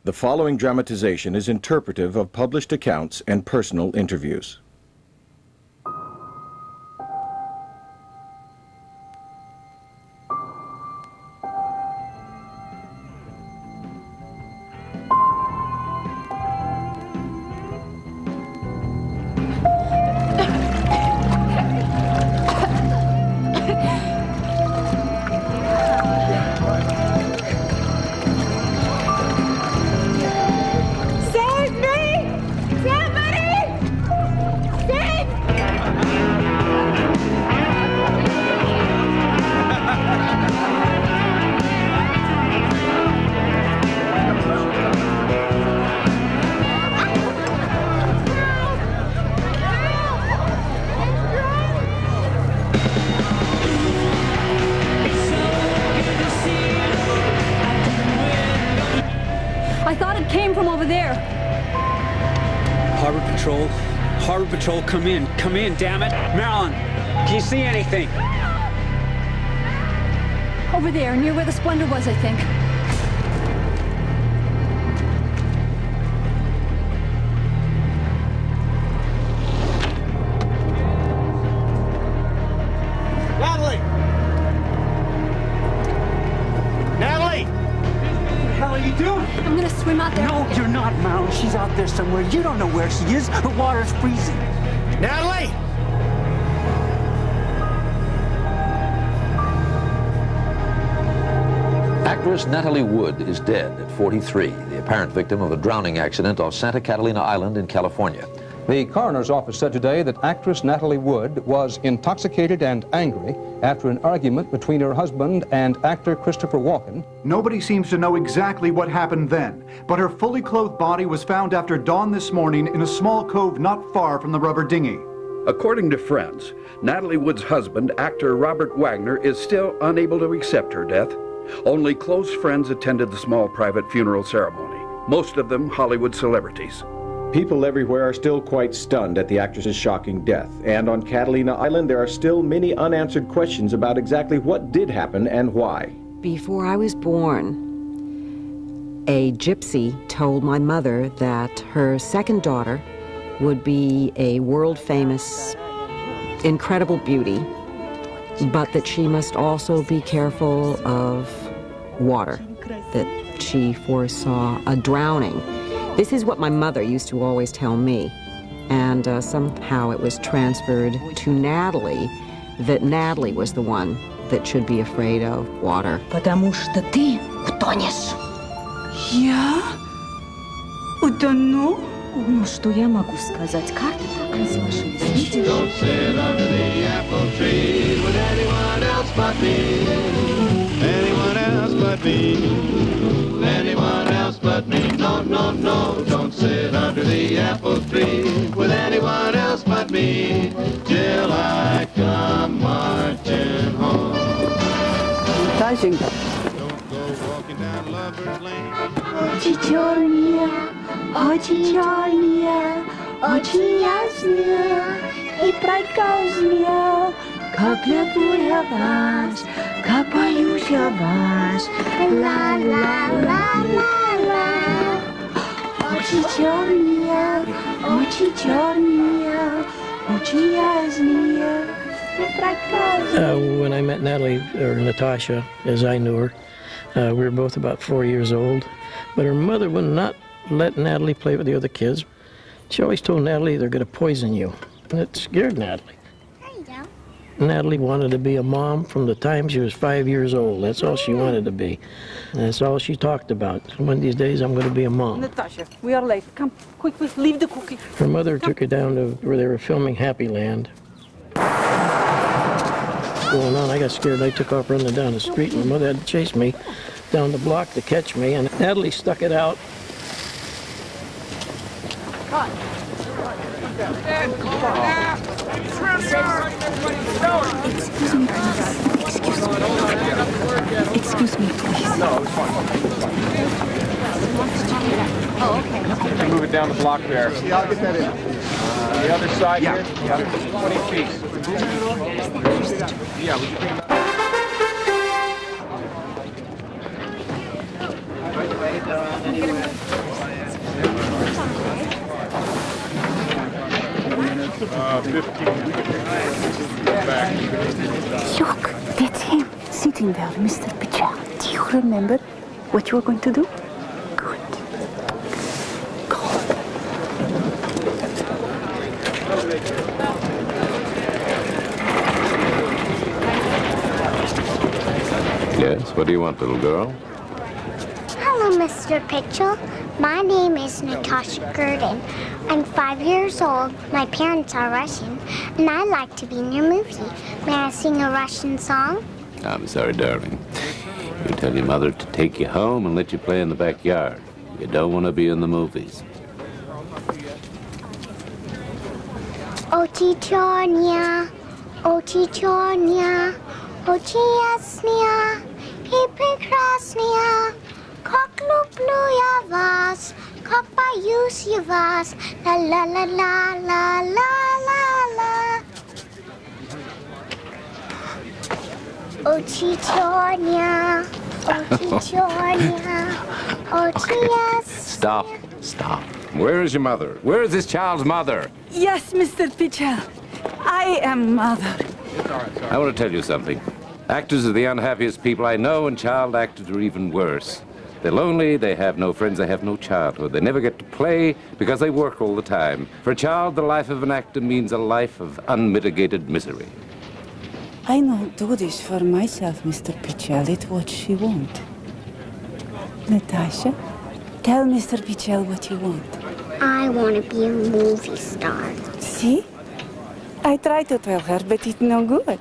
The following dramatization is interpretive of published accounts and personal interviews. I thought it came from over there. Harbor Patrol, come in, damn it. Marilyn, can you see anything? Over there, near where the Splendor was, I think. Natalie! Natalie! What the hell are you doing? I'm gonna swim out there. No, you're not, Marilyn. She's out there somewhere. You don't know where she is. The water's freezing. Natalie! Actress Natalie Wood is dead at 43, the apparent victim of a drowning accident off Santa Catalina Island in California. The coroner's office said today that actress Natalie Wood was intoxicated and angry after an argument between her husband and actor Christopher Walken. Nobody seems to know exactly what happened then, but her fully clothed body was found after dawn this morning in a small cove not far from the rubber dinghy. According to friends, Natalie Wood's husband, actor Robert Wagner, is still unable to accept her death. Only close friends attended the small private funeral ceremony, most of them Hollywood celebrities. People everywhere are still quite stunned at the actress's shocking death, and on Catalina Island there are still many unanswered questions about exactly what did happen and why. Before I was born, a gypsy told my mother that her second daughter would be a world-famous, incredible beauty, but that she must also be careful of water, that she foresaw a drowning. This is what my mother used to always tell me, and somehow it was transferred to Natalie, that Natalie was the one that should be afraid of water. Потому что ты утонешь. Я? Утону? Ну, что я могу сказать? Карты так разложились. Видишь? Don't sit under the apple tree with anyone else but me. Anyone else but me. Anyone else but me. No, no, no. Don't sit under the apple tree with anyone else but me. Till I come marching home. Don't go walking down Lover's Lane. Очень черные, очень ясные и проказные, как люблю я вас, как боюсь я вас, ла-ла-ла-ла-ла. Очень черные, очень ясные и проказные. When I met Natalie, or Natasha, as I knew her, we were both about 4 years old, but her mother would not let Natalie play with the other kids. She always told Natalie they're going to poison you, and it scared Natalie. Natalie wanted to be a mom from the time she was 5 years old. That's all she wanted to be. And that's all she talked about. One of these days, I'm going to be a mom. Natasha, we are late. Come, quick, leave the cookie. Her mother took her down to where they were filming Happy Land. Going on, I got scared. I took off running down the street, and my mother had to chase me down the block to catch me, and Natalie stuck it out. Excuse me, please. No, it's fine. Oh, okay. You can move it down the block there. Yeah, I'll get that in. The other side Yeah. here? Yeah. 20 feet. Yeah, would you bring that? Get him. Look, that's him, sitting there, Mr. Pichel. Do you remember what you were going to do? Good. Go. Yes, what do you want, little girl? Hello, Mr. Pichel. My name is Natasha Gurdon. I'm 5 years old. My parents are Russian, and I'd like to be in your movie. May I sing a Russian song? I'm sorry, darling. You tell your mother to take you home and let you play in the backyard. You don't want to be in the movies. Ochi Chornia, Ochi Chornia, Ochi Yasnia, I Prekrasnia, Kok lublю я вас, как боюсь я вас, ла-ла-ла-ла-ла-ла-ла-ла. Ochi Chornia, Ochi Chornia, Ochi Yasnia. Stop. Where is your mother? Where is this child's mother? Yes, Mr. Pichel. I am mother. I want to tell you something. Actors are the unhappiest people I know, and child actors are even worse. They're lonely, they have no friends, they have no childhood. They never get to play because they work all the time. For a child, the life of an actor means a life of unmitigated misery. I don't do this for myself, Mr. Pichel. It's what she want. Natasha, tell Mr. Pichel what you want. I want to be a movie star. See? I try to tell her, but it's no good.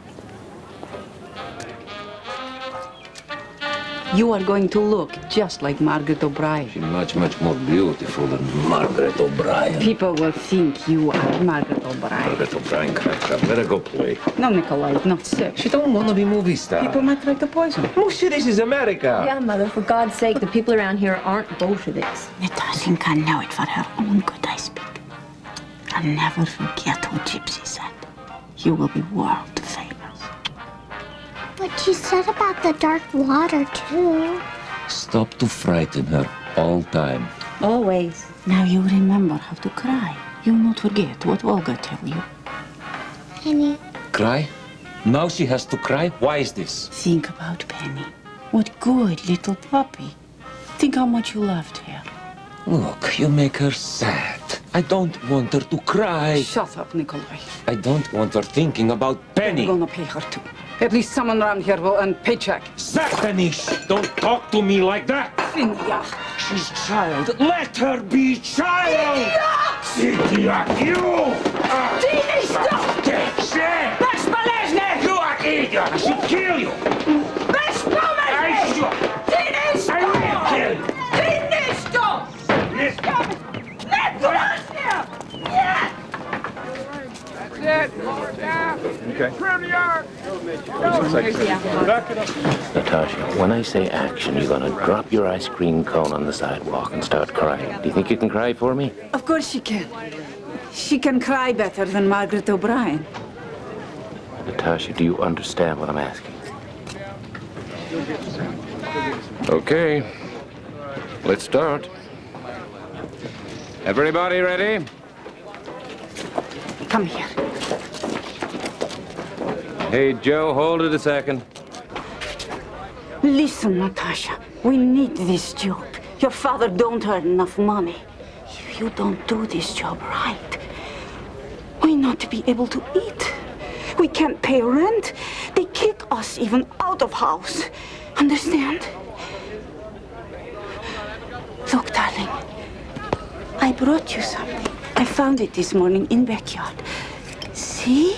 You are going to look just like Margaret O'Brien. She's much, much more beautiful than Margaret O'Brien. People will think you are Margaret O'Brien. Margaret O'Brien, let her go play. No, Nikolai, not sick. She don't want to be movie star. People might try to poison her. Bullshit, this is America. Yeah, Mother, for God's sake, the people around here aren't Bolsheviks. Natasha can know it for her own good, I speak. I'll never forget what Gypsy said. You will be world famous. But you said about the dark water, too. Stop to frighten her all time. Always. Now you remember how to cry. You will not forget what Olga tell you. Penny. Cry? Now she has to cry? Why is this? Think about Penny. What good little puppy. Think how much you loved her. Look, you make her sad. I don't want her to cry. Shut up, Nikolai. I don't want her thinking about Penny. You're gonna pay her too. At least someone around here will earn paycheck. Satanish! Don't talk to me like that! Finia! She's child. Let her be child! Sitia, you! Ty stop! Bezpolezny! You are idiot! I should kill you! Bezpolezny! I should! Ty stop! I will kill you! Ty stop! Yeah! That's it. Okay. Natasha, when I say action, you're gonna drop your ice cream cone on the sidewalk and start crying. Do you think you can cry for me? Of course she can. She can cry better than Margaret O'Brien. Natasha, do you understand what I'm asking? Okay. Let's start. Everybody ready? Come here. Hey, Joe, hold it a second. Listen, Natasha, we need this job. Your father don't earn enough money. If you don't do this job right, we not be able to eat. We can't pay rent. They kick us even out of house. Understand? Look, darling, I brought you something. I found it this morning in backyard. See?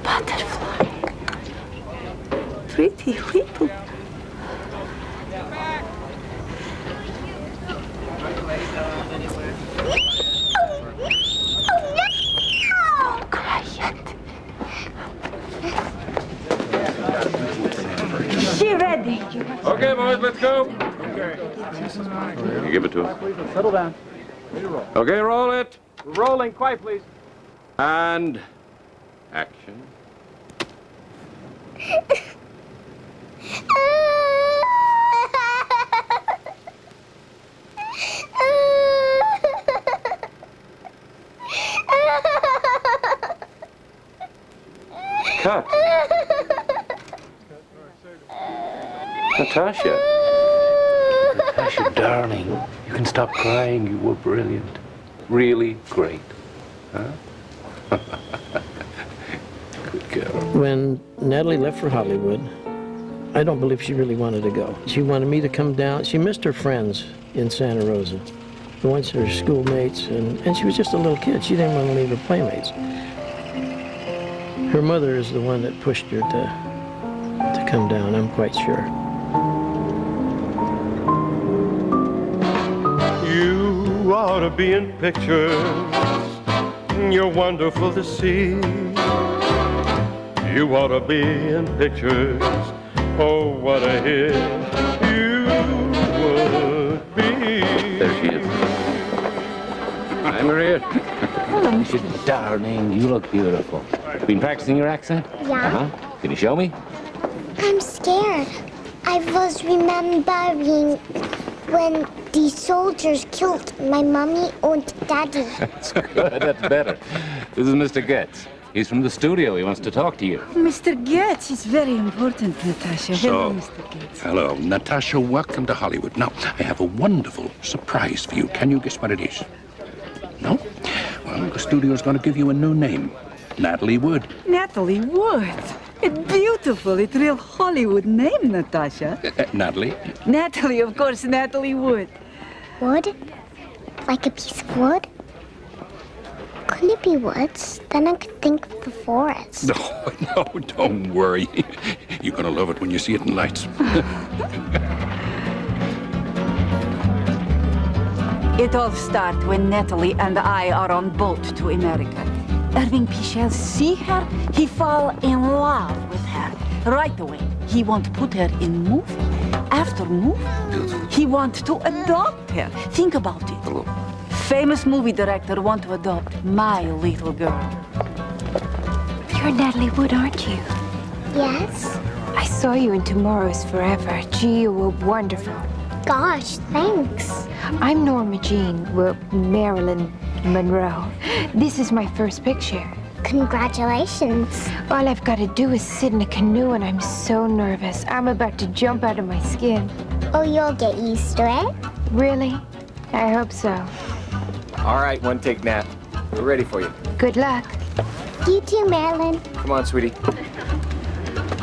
Butterfly. Pretty little. Don't cry yet. She ready. Okay, boys, let's go. Okay. You give it to us. Settle down. Okay, roll it. We're rolling. Quiet, please. And action. Natasha. Natasha, darling, you can stop crying. You were brilliant. Really great. Huh? Good girl. When Natalie left for Hollywood, I don't believe she really wanted to go. She wanted me to come down. She missed her friends in Santa Rosa, the ones her schoolmates, and she was just a little kid. She didn't want to leave her playmates. Her mother is the one that pushed her to come down, I'm quite sure. You ought to be in pictures. You're wonderful to see. You ought to be in pictures. Oh, what a hit you would be. There she is. Hi, Maria. Hello, Mr. Darling, you look beautiful. Been practicing your accent? Yeah. Uh-huh. Can you show me? I'm scared. I was remembering when the soldiers killed my mommy and daddy. That's good. That's better. This is Mr. Getz. He's from the studio. He wants to talk to you. Mr. Getz is very important, Natasha. Hello, Mr. Getz. Hello, Natasha, welcome to Hollywood. Now, I have a wonderful surprise for you. Can you guess what it is? No? Well, the studio's going to give you a new name. Natalie Wood. Natalie Wood. It's beautiful. It's real Hollywood name, Natasha. Natalie? Natalie, of course, Natalie Wood. Wood? Like a piece of wood? Couldn't it be woods? Then I could think of the forest. No, don't worry. You're going to love it when you see it in lights. It all started when Natalie and I are on boat to America. Irving Pichel see her, he fall in love with her right away. He want to put her in movie. After movie, he want to adopt her. Think about it. Famous movie director want to adopt my little girl. You're Natalie Wood, aren't you? Yes. I saw you in Tomorrow's Forever. Gee, you were wonderful. Gosh, thanks. I'm Norma Jean. Well, Marilyn Monroe. This is my first picture. Congratulations. All I've got to do is sit in a canoe, and I'm so nervous. I'm about to jump out of my skin. Oh, you'll get used to it. Really? I hope so. All right, one take, Nat. We're ready for you. Good luck. You too, Marilyn. Come on, sweetie.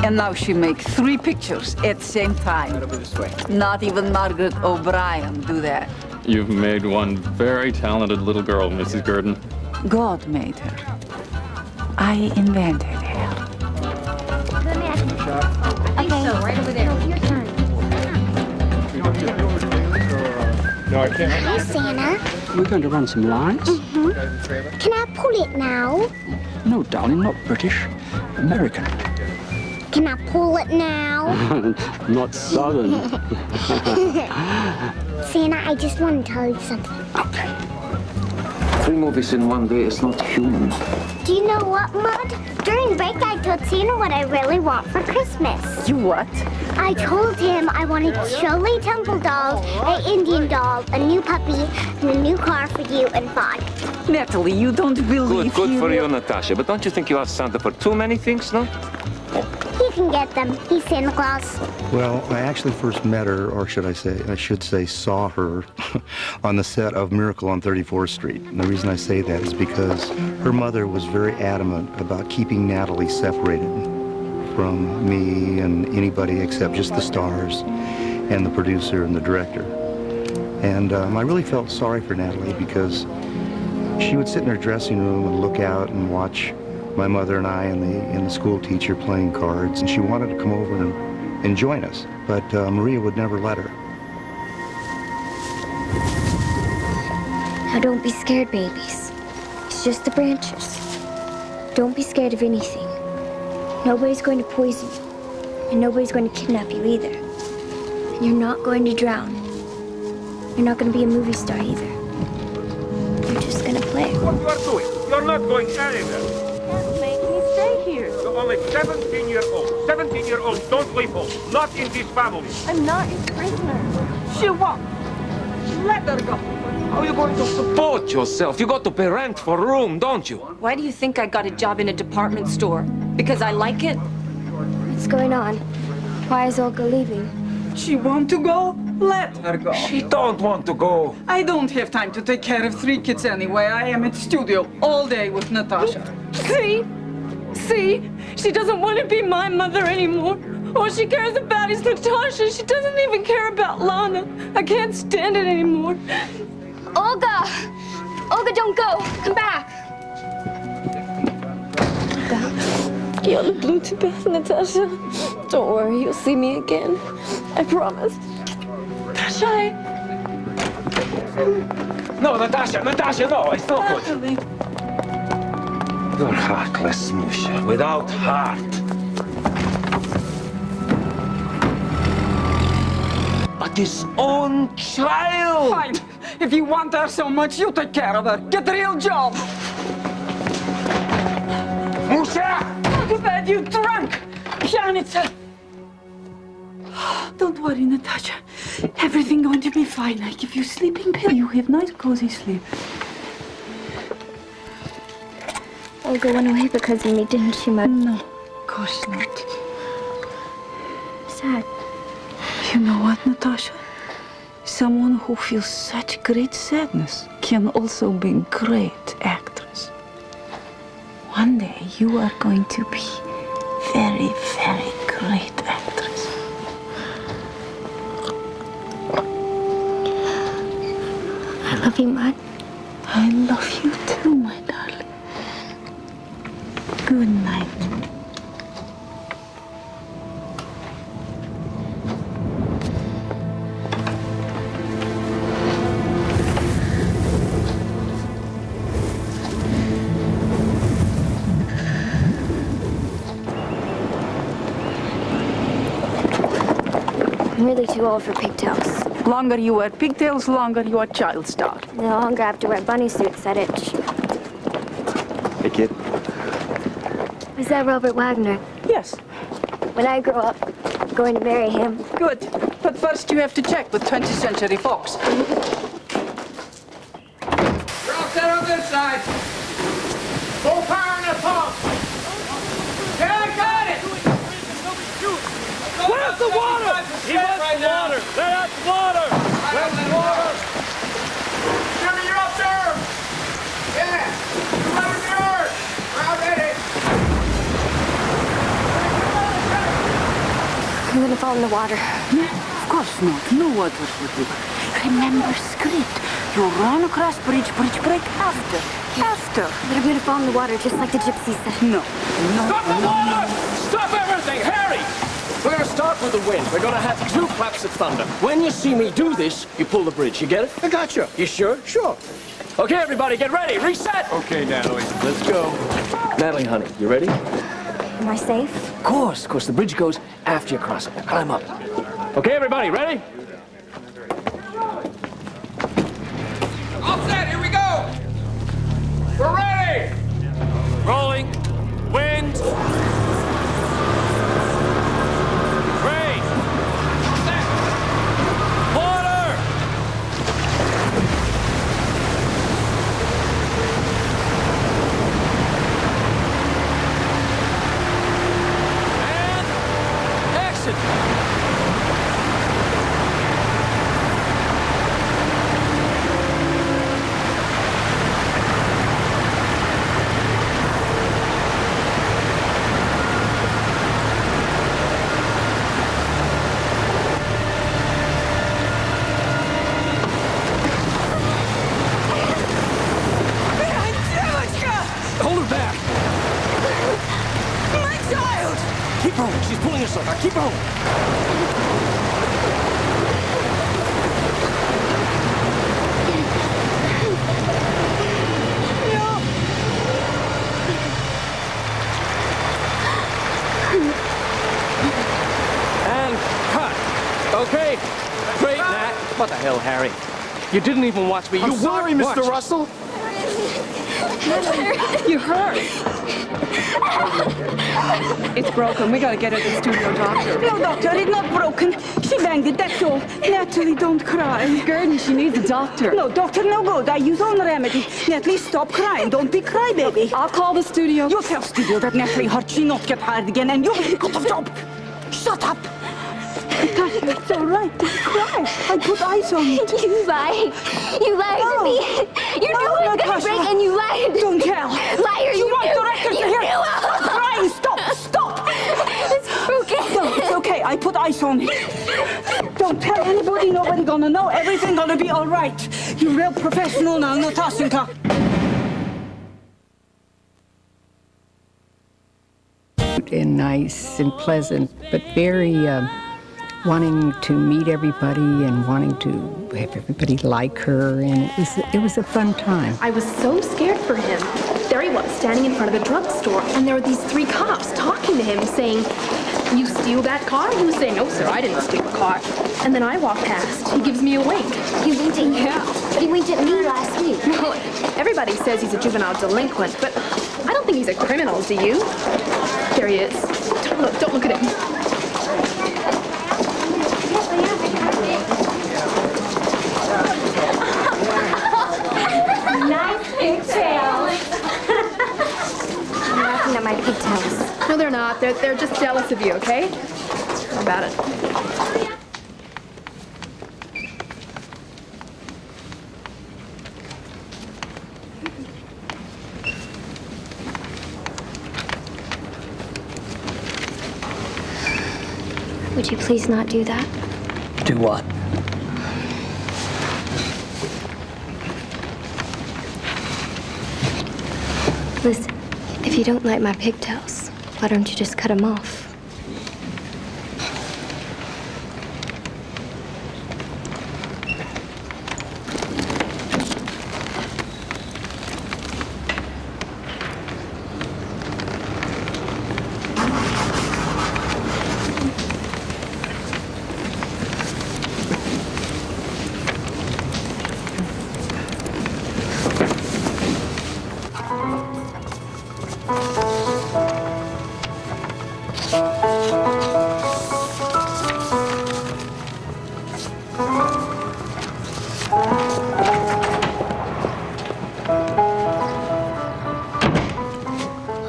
And now she make 3 pictures at the same time. Over this way. Not even Margaret O'Brien do that. You've made one very talented little girl, Mrs. Gurdon. God made her. I invented her. Okay, so right over there. Your turn. No, I can't. Hi, Santa. We're going to run some lines? Mm-hmm. Can I pull it now? No, darling, not British. American. Can I pull it now? Not Southern. Santa, I just want to tell you something. Okay. 3 movies in one day is not human. Do you know what, Mud? During break, I told Santa what I really want for Christmas. You what? I told him I wanted Shirley Temple dolls, an Indian doll, a new puppy, and a new car for you and Fawn. Natalie, you don't believe Good for you, Natasha. But don't you think you asked Santa for too many things, no? He can get them. He's Santa Claus. Well, I actually first met her, or I should say saw her, on the set of Miracle on 34th Street. And the reason I say that is because her mother was very adamant about keeping Natalie separated from me and anybody except just the stars and the producer and the director. And I really felt sorry for Natalie because she would sit in her dressing room and look out and watch my mother and I and the school teacher playing cards, and she wanted to come over and join us, but Maria would never let her. Now don't be scared, babies. It's just the branches. Don't be scared of anything. Nobody's going to poison you, and nobody's going to kidnap you either. And you're not going to drown. You're not going to be a movie star either. You're just going to play. What you are doing? You're not going anywhere. Make me stay here. You're only 17-year-old. 17-year-olds don't leave home. Not in this family. I'm not his prisoner. She won't. Let her go. How are you going to support yourself? You got to pay rent for a room, don't you? Why do you think I got a job in a department store? Because I like it? What's going on? Why is Olga leaving? She want to go? Let her go. She don't want to go. I don't have time to take care of 3 kids anyway. I am at studio all day with Natasha. See? See? She doesn't want to be my mother anymore. All she cares about is Natasha. She doesn't even care about Lana. I can't stand it anymore. Olga! Olga, don't go. Come back. You're the blue to Beth, Natasha. Don't worry, you'll see me again. I promise. Natasha. No, Natasha, no, it's not good. Natalie. You're heartless, Musha, without heart. But his own child. Fine. If you want her so much, you take care of her. Get a real job. Musha! Too bad you drunk. Pianista. Don't worry, Natasha. Everything going to be fine. I give you sleeping pill. You have nice, cozy sleep. Olga went away because of me, didn't she, Mother? No, of course not. Sad. You know what, Natasha? Someone who feels such great sadness can also be a great actress. One day you are going to be very, very great actress. I love you, Mud. I love you too, my darling. Good night. I'm really too old for pigtails. Longer you wear pigtails, longer you are child star. The longer I have to wear bunny suits, that itch. Hey, kid. Is that Robert Wagner? Yes. When I grow up, I'm going to marry him. Good. But first you have to check with 20th Century Fox. We're all set on this side. Full power on that pump. Yeah, I got it. Where's the water? He wants the water. That's water. Where's the water? Jimmy, you're up there. Yeah. You're right there. We're all ready. I'm going to fall in the water. Of course not. No water for you. Remember script. You run across bridge break after. After. But I'm going to fall in the water just like the gypsy said. No. Stop the water! Stop everything! Harry! We're gonna start with the wind. We're gonna have 2 claps of thunder. When you see me do this, you pull the bridge. You get it? I got you. You sure? Sure. Okay, everybody, get ready. Reset. Okay, Natalie. Let's go. Natalie, honey, you ready? Am I safe? Of course. The bridge goes after you cross it. Climb up. Okay, everybody, ready? All set. Here we go. We're ready. Rolling. Wind. Rain. Water. And action. Hold her back. My child! Keep rolling. She's pulling herself out. Keep rolling. And cut. Okay. Great, Nat. What the hell, Harry? You didn't even watch me. I'm You sorry, weren't Mr. watching. Russell. You hurt. It's broken. We gotta get her to the studio doctor. No, doctor, it's not broken. She banged it, that's all. Natalie, don't cry. Gurdon, she needs a doctor. No, doctor, no good. I use own remedy. Natalie, stop crying. Don't be crybaby. I'll call the studio. You tell studio that Natalie hurt. She not get hired again, and you will be cut off job. Shut up. Natasha, it's all right. Don't cry. I put ice on it. You lied. You lied to me. You knew it was going to break and you lied. Don't tell. Liar, You want knew. the record to You hear? knew. Stop crying. Stop. It's broken. No, it's okay. I put ice on it. Don't tell anybody. Nobody gonna know. Everything gonna be all right. You're real professional now, Natasha. And nice and pleasant, but very wanting to meet everybody and wanting to have everybody like her, and it was a fun time. I was so scared for him. There he was, standing in front of the drugstore, and there were these 3 cops talking to him, saying, "You steal that car?" He was saying, "No, sir, I didn't steal the car." And then I walk past. He gives me a wink. He winked at you? Yeah. But he winked at me last week. Well, everybody says he's a juvenile delinquent, but I don't think he's a criminal, do you? There he is. Don't look at him. Nice pigtails. I'm laughing at my pigtails. No, they're not. They're just jealous of you, okay? How about it? Would you please not do that? Do what? Listen, if you don't like my pigtails, why don't you just cut them off?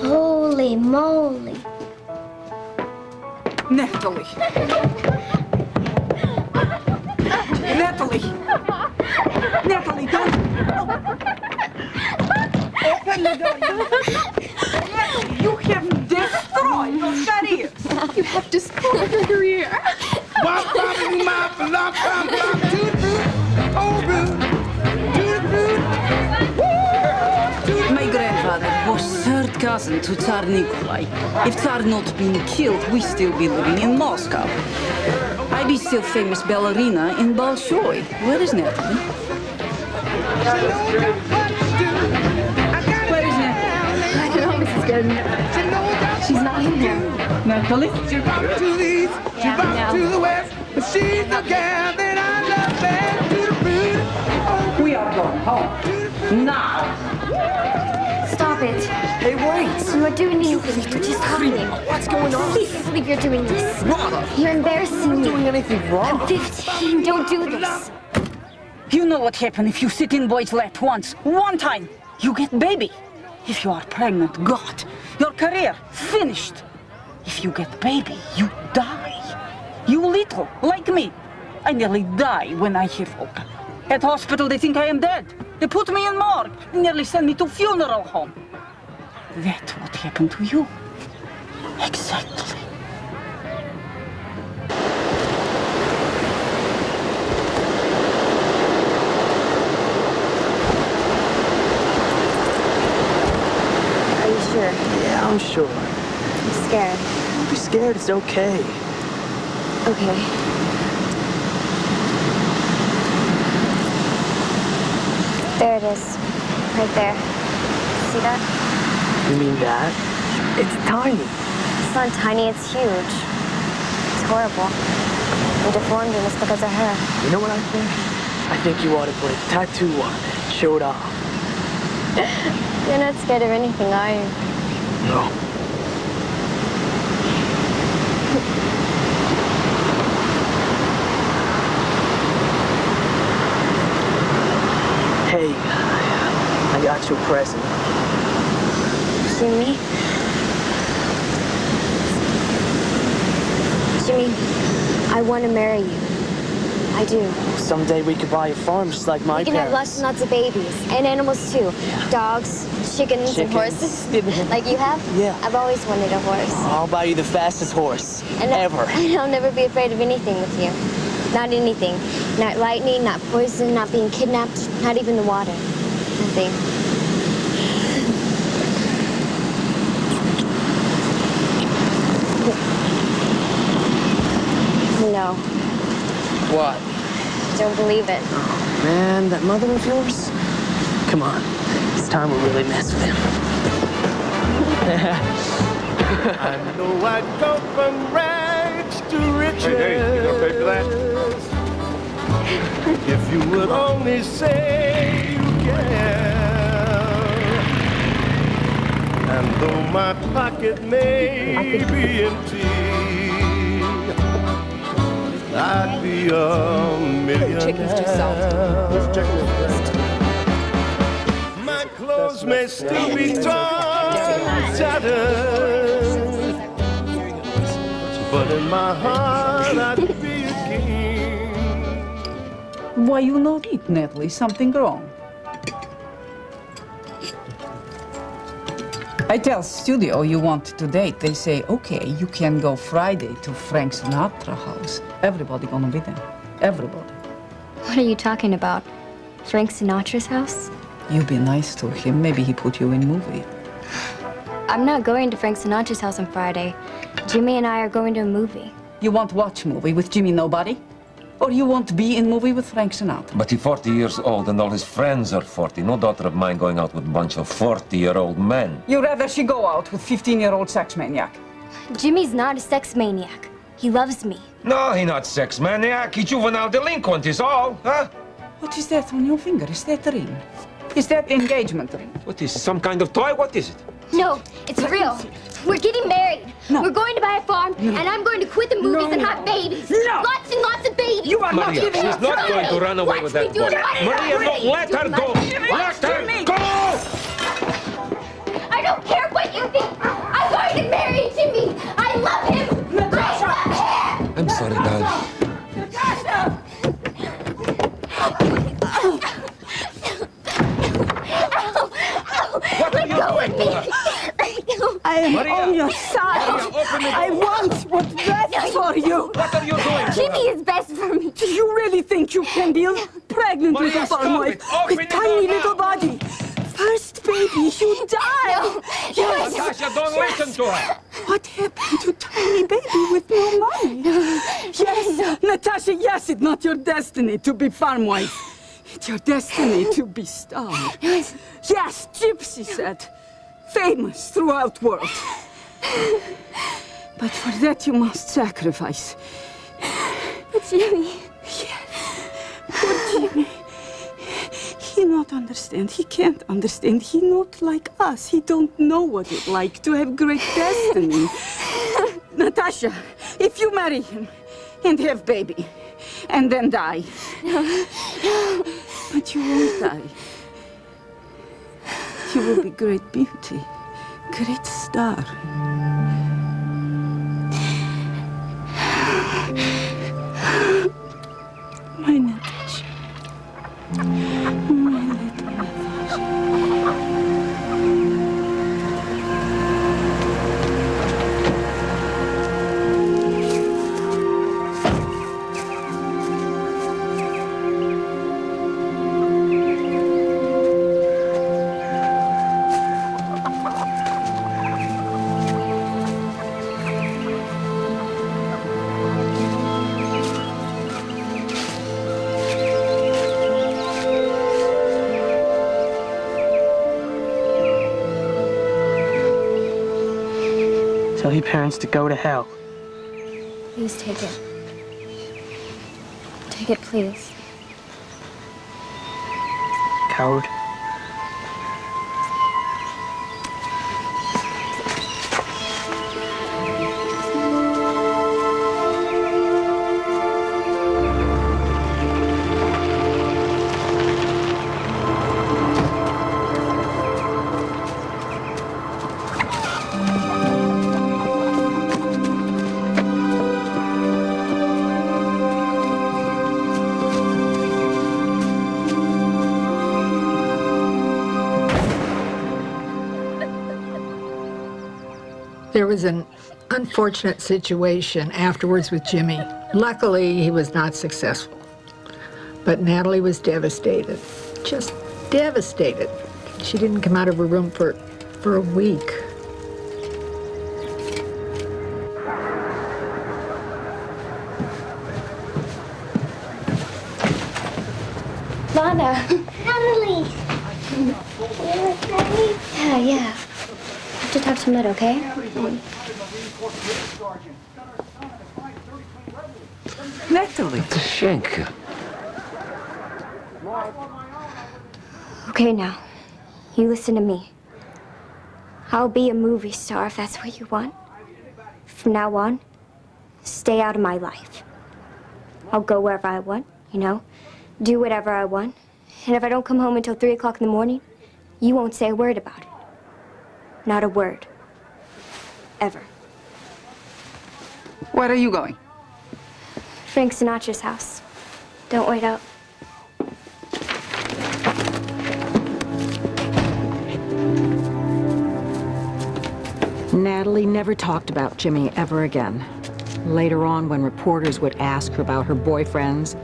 Holy moly. Natalie. Natalie, don't. Open the door. You have destroyed your career. You have destroyed your career. My grandfather was third cousin to Tsar Nikolai. If Tsar not been killed, we still be living in Moscow. I be still famous ballerina in Bolshoi. Where is Natalie? Where is Natalie? I don't know, Mrs. Gordon. She's not in there. Natalie? She rocks to the east, she rocks to the west, but she's the gal that I love best to the root. We are going home. Now. Stop it. Hey, wait. You are doing this. You're just hiding. What's going on? Please believe you're doing this. What? You're embarrassing me. I'm doing anything wrong. I'm 15. Don't do this. You know what happens if you sit in boy's lap once. One time, you get baby. If you are pregnant, God, your career finished. If you get baby, you die. You little, like me. I nearly die when I hear Volka. At hospital, they think I am dead. They put me in morgue. They nearly send me to funeral home. That's what happened to you. Exactly. Are you sure? Yeah, I'm sure. I'm scared. Don't be scared. It's okay. Okay. There it is. Right there. See that? You mean that? It's tiny. It's not tiny, it's huge. It's horrible. I'm deformed and it's because of her. You know what I think? I think you ought to put a tattoo on it. Show it off. You're not scared of anything, are you? No. Hey, I got you a present. Jimmy, I I want to marry you. I do. Someday we could buy a farm just like my We can have parents. lots and lots of babies. And animals, too. Dogs, chickens, and horses. Like you have? Yeah. I've always wanted a horse. I'll buy you the fastest horse ever. And I'll never be afraid of anything with you. Not anything. Not lightning, not poison, not being kidnapped, not even the water. Nothing. No. What? Don't believe it. Oh, man, that mother of yours? Come on. It's time we really mess with him. I know I'd go from rags to riches. Hey, you gonna pay for that? If you would only say you can. And though my pocket may be empty, I'd be a millionaire. My clothes may still be torn and tattered, but in my heart I'd be a king. Why you not eat, Natalie? Something wrong. I tell studio you want to date. They say, okay, you can go Friday to Frank Sinatra house. Everybody gonna be there. Everybody. What are you talking about? Frank Sinatra's house? You be nice to him. Maybe he put you in movie. I'm not going to Frank Sinatra's house on Friday. Jimmy and I are going to a movie. You want watch movie with Jimmy Nobody? Or you want to be in movie with Frank Sinatra? But he's 40 years old and all his friends are 40. No daughter of mine going out with a bunch of 40-year-old men. You rather she go out with 15-year-old sex maniac? Jimmy's not a sex maniac. He loves me. No, he not sex maniac. He juvenile delinquent is all, huh? What is that on your finger? Is that a ring? Is that engagement ring? What is some kind of toy? What is it? No, it's real. We're getting married. No. We're going to buy a farm, and I'm going to quit the movies and have babies. No. Lots and lots of babies. You are Maria, not giving she's up. not going to run away with that boy. Maria, no, let her go. Let her go! I don't care what you think. I'm going to marry Jimmy. I love him. Natasha. I love him. I'm sorry, darling. Natasha! What are you doing to her? I am Maria. on your side. Maria, open the door. I want what's best for you. What are you doing to Jimmy her? is best for me. Do you really think you can be pregnant Maria, with a farm stop wife it. Open with the tiny door little now. body? First baby, you die. No. Yes. Natasha, don't listen to her. What happened to tiny baby with no money? Yes, Natasha, yes, it's not your destiny to be farm wife. It's your destiny to be starved. Yes, Gypsy said. Famous throughout world. But for that you must sacrifice. But Jimmy. Yes, poor Jimmy. He not understand. He can't understand. He not like us. He don't know what it's like to have great destiny. Natasha, if you marry him and have baby and then die, but you won't die. You will be great beauty, great star. My Natasha. My little Natasha. Tell your parents to go to hell. Please take it. Take it, please. Coward. There was an unfortunate situation afterwards with Jimmy. Luckily, he was not successful. But Natalie was devastated, just devastated. She didn't come out of her room for a week. Lana. Natalie. Yeah. I have to talk to Ned, okay? Natalie. Schenke. Okay, now. You listen to me. I'll be a movie star if that's what you want. From now on, stay out of my life. I'll go wherever I want, you know, do whatever I want. And if I don't come home until 3 o'clock in the morning, you won't say a word about it. Not a word. Ever. Where are you going? Frank Sinatra's house. Don't wait up. Natalie never talked about Jimmy ever again. Later on, when reporters would ask her about her boyfriends,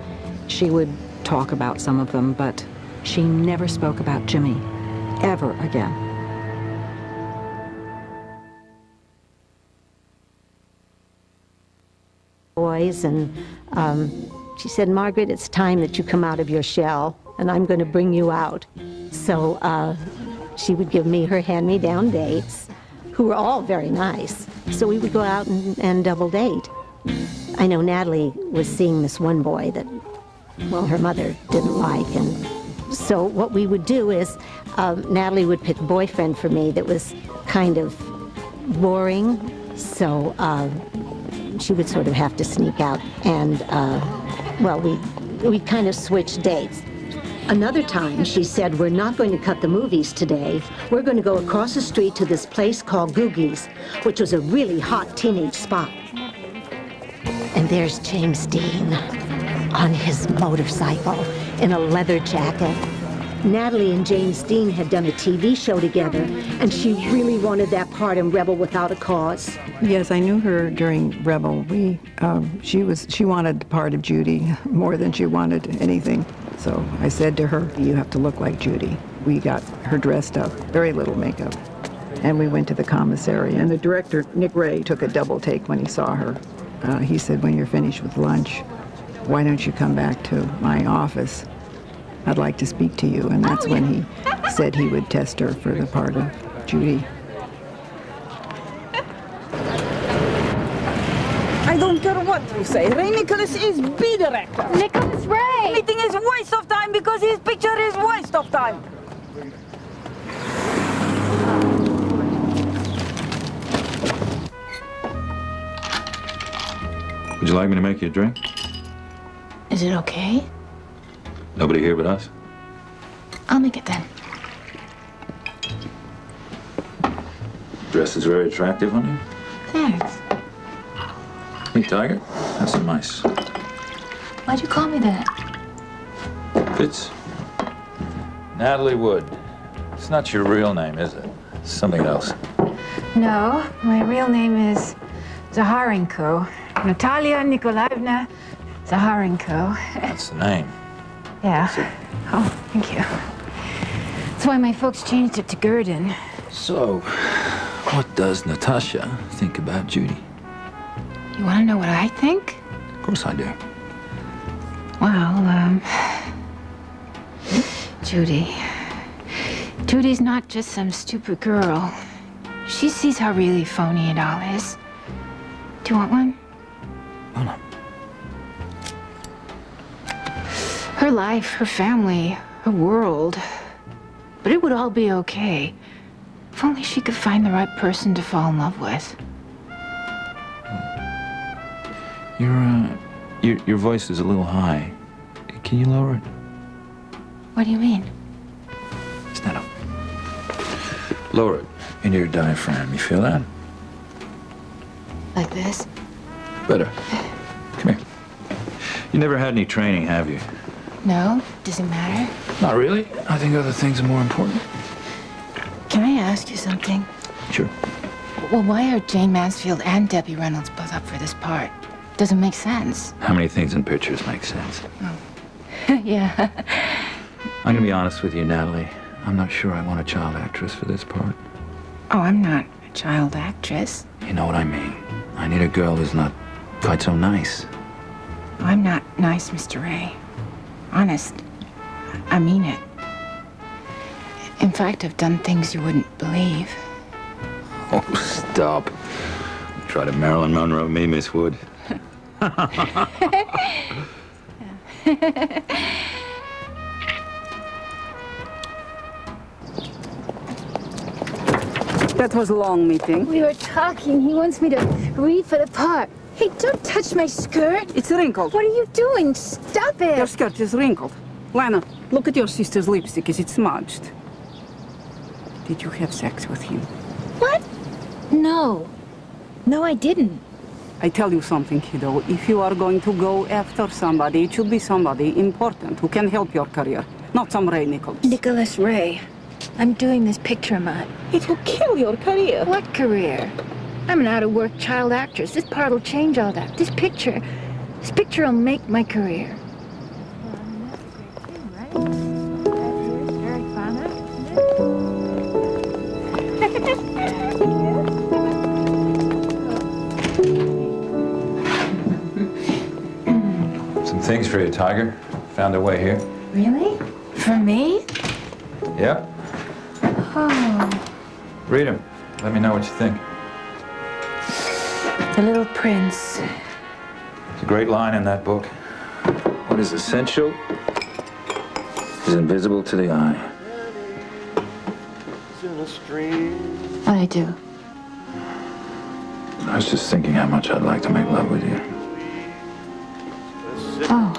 she would talk about some of them, but she never spoke about Jimmy ever again. Boys, and she said, Margaret, it's time that you come out of your shell, and I'm going to bring you out. So she would give me her hand-me-down dates, who were all very nice. So we would go out and double date. I know Natalie was seeing this one boy that, well, her mother didn't like, and so what we would do is Natalie would pick a boyfriend for me that was kind of boring, so she would sort of have to sneak out, and well, we kind of switched dates. Another time, she said, we're not going to cut the movies today. We're going to go across the street to this place called Googie's, which was a really hot teenage spot. And there's James Dean on his motorcycle in a leather jacket. Natalie and James Dean had done a TV show together, and she really wanted that part in Rebel Without a Cause. Yes, I knew her during Rebel. She wanted the part of Judy more than she wanted anything. So I said to her, you have to look like Judy. We got her dressed up, very little makeup. And we went to the commissary. And the director, Nick Ray, took a double take when he saw her. He said, when you're finished with lunch, why don't you come back to my office? I'd like to speak to you. And that's when he said he would test her for the part of Judy. I don't care what you say. Ray Nicholas is B director. Nicholas Ray! Anything is waste of time because his picture is waste of time. Would you like me to make you a drink? Is it okay? Nobody here but us. I'll make it then. Dress is very attractive on you. Thanks. Hey, Tiger, have some mice. Why'd you call me that? Fitz. Natalie Wood. It's not your real name, is it? It's something else. No, my real name is Zaharenko. Natalia Nikolaevna Zaharenko. That's the name. Yeah. Oh, thank you. That's why my folks changed it to Gurdon. So, what does Natasha think about Judy? You want to know what I think? Of course I do. Well, Judy's not just some stupid girl. She sees how really phony it all is. Do you want one? Oh, no. Her life, her family, her world. But it would all be okay. If only she could find the right person to fall in love with. Your voice is a little high. Can you lower it? What do you mean? Stand up. Lower it into your diaphragm. You feel that? Like this? Better. Come here. You never had any training, have you? No? Does it matter? Not really. I think other things are more important. Can I ask you something? Sure. Well, why are Jane Mansfield and Debbie Reynolds both up for this part? Doesn't make sense. How many things in pictures make sense? Yeah. I'm gonna be honest with you, Natalie. I'm not sure I want a child actress for this part. Oh, I'm not a child actress. You know what I mean. I need a girl who's not quite so nice. I'm not nice, Mr. Ray. Honest. I mean it. In fact, I've done things you wouldn't believe. Oh, stop. Try to Marilyn Monroe me, Miss Wood. That was a long meeting. We were talking. He wants me to read for the part. Hey, don't touch my skirt. It's wrinkled. What are you doing? Stop it. Your skirt is wrinkled. Lana, look at your sister's lipstick. Is it smudged? Did you have sex with him? What? No. No, I didn't. I tell you something, kiddo. If you are going to go after somebody, it should be somebody important who can help your career, not some Ray Nichols. Nicholas Ray. I'm doing this picture, Matt. It will kill your career. What career? I'm an out-of-work child actress. This part will change all that. This picture will make my career. Some things for you, Tiger. Found their way here. Really? For me? Yep. Oh. Read them. Let me know what you think. The Little Prince. It's a great line in that book. What is essential is invisible to the eye. What'd I do? I was just thinking how much I'd like to make love with you. Oh.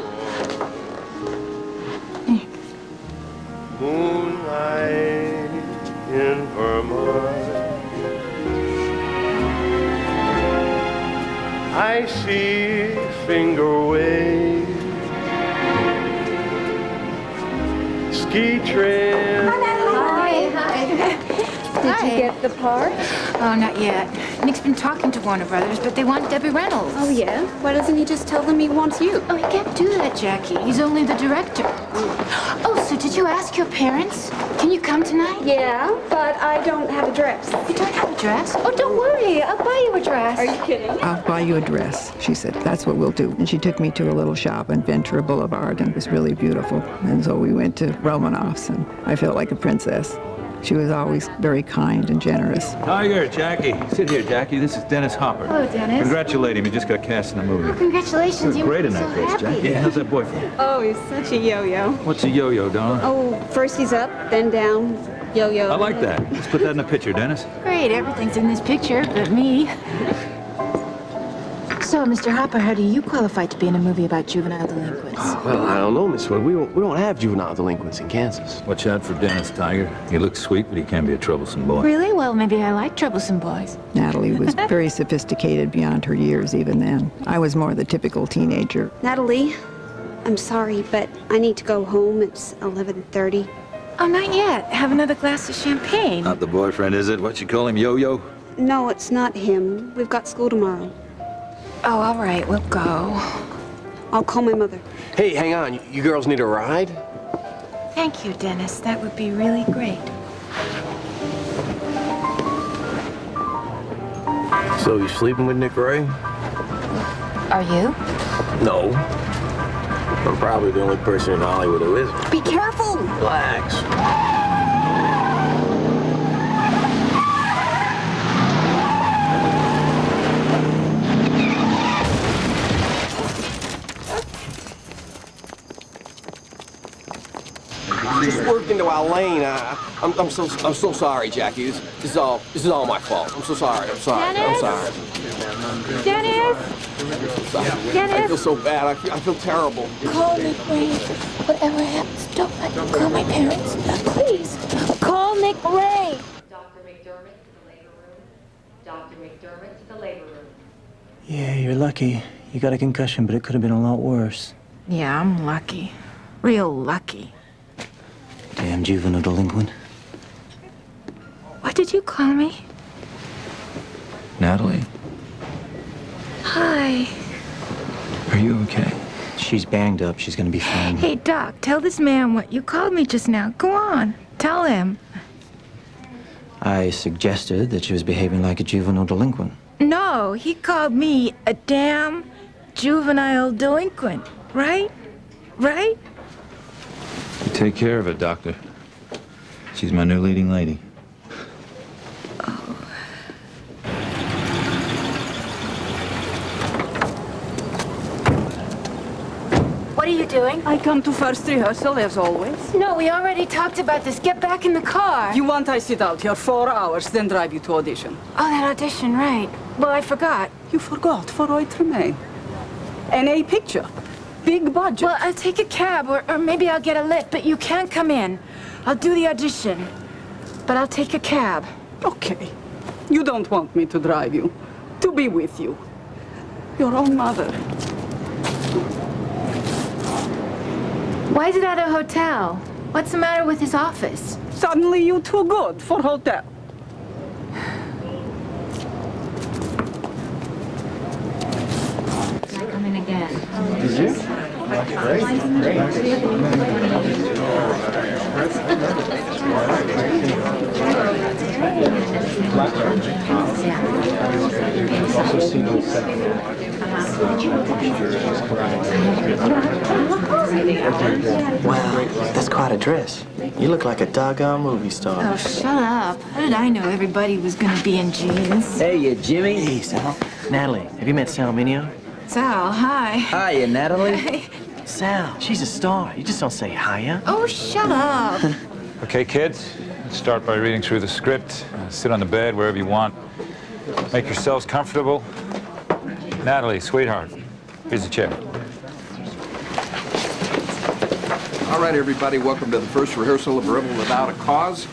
Moonlight in Vermont, I see finger waves, ski trail. Did you get the part? Oh, not yet. Nick's been talking to Warner Brothers, but they want Debbie Reynolds. Oh, yeah? Why doesn't he just tell them he wants you? Oh, he can't do that, Jackie. He's only the director. Oh, so did you ask your parents? Can you come tonight? Yeah, but I don't have a dress. You don't have a dress? Oh, don't worry. I'll buy you a dress. Are you kidding? I'll buy you a dress, she said. That's what we'll do. And she took me to a little shop on Ventura Boulevard, and it was really beautiful. And so we went to Romanoff's, and I felt like a princess. She was always very kind and generous. Tiger, Jackie. Sit here, Jackie. This is Dennis Hopper. Hello, Dennis. Congratulate him. He just got cast in a movie. Oh, congratulations. You're great in so that place, happy. Jackie. How's that boyfriend? Oh, he's such a yo-yo. What's a yo-yo, Donna? Oh, first he's up, then down, yo-yo. I like that. Let's put that in a picture, Dennis. Great. Everything's in this picture but me. So, Mr. Hopper, how do you qualify to be in a movie about juvenile delinquents? Well, I don't know, Miss Wood. We don't have juvenile delinquents in Kansas. Watch out for Dennis, Tiger. He looks sweet, but he can be a troublesome boy. Really? Well, maybe I like troublesome boys. Natalie was very sophisticated beyond her years even then. I was more the typical teenager. Natalie, I'm sorry, but I need to go home. It's 11:30. Oh, not yet. Have another glass of champagne. Not the boyfriend, is it? What you call him, yo-yo? No, it's not him. We've got school tomorrow. Oh, all right. We'll go. I'll call my mother. Hey, hang on. You girls need a ride? Thank you, Dennis. That would be really great. So you sleeping with Nick Ray? Are you? No. I'm probably the only person in Hollywood who isn't. Be careful! Relax. Just worked into our lane. I'm so sorry, Jackie. This is all my fault. I'm so sorry. I'm sorry. Dennis? I'm sorry. Dennis? Dennis? I feel so bad. I feel terrible. Call Nick Ray. Whatever happens, don't let him call my parents. Please, call Nick Ray. Dr. McDermott to the labor room. Dr. McDermott to the labor room. Yeah, you're lucky. You got a concussion, but it could have been a lot worse. Yeah, I'm lucky. Real lucky. Damn juvenile delinquent. What did you call me? Natalie, Hi. are you okay? She's banged up. She's gonna be fine. Hey, Doc, tell this man what you called me just now. Go on. Tell him. I suggested that she was behaving like a juvenile delinquent. No, he called me a damn juvenile delinquent. Right? Right? You take care of her, Doctor. She's my new leading lady. What are you doing? I come to first rehearsal, as always. No, we already talked about this. Get back in the car. You want I sit out here 4 hours, then drive you to audition? Oh, that audition, right. Well, I forgot. You forgot for Roy Tremaine. An A picture. Big budget. Well, I'll take a cab, or maybe I'll get a lift, but you can't come in. I'll do the audition, but I'll take a cab. Okay. You don't want me to drive you. To be with you. Your own mother. Why is it at a hotel? What's the matter with his office? Suddenly you too good for hotel. Come in again. Did you? Wow, that's quite a dress. You look like a doggone movie star. Oh, shut up. How did I know everybody was gonna be in jeans? Hey, Jimmy. Hey, Sal. Natalie, have you met Sal Mineo? Sal, hi. Hiya, Natalie. Sal, she's a star. You just don't say hiya. Oh, shut up. Okay, kids, let's start by reading through the script. Sit on the bed, wherever you want. Make yourselves comfortable. Natalie, sweetheart, here's a chair. All right, everybody, welcome to the first rehearsal of Rebel Without a Cause.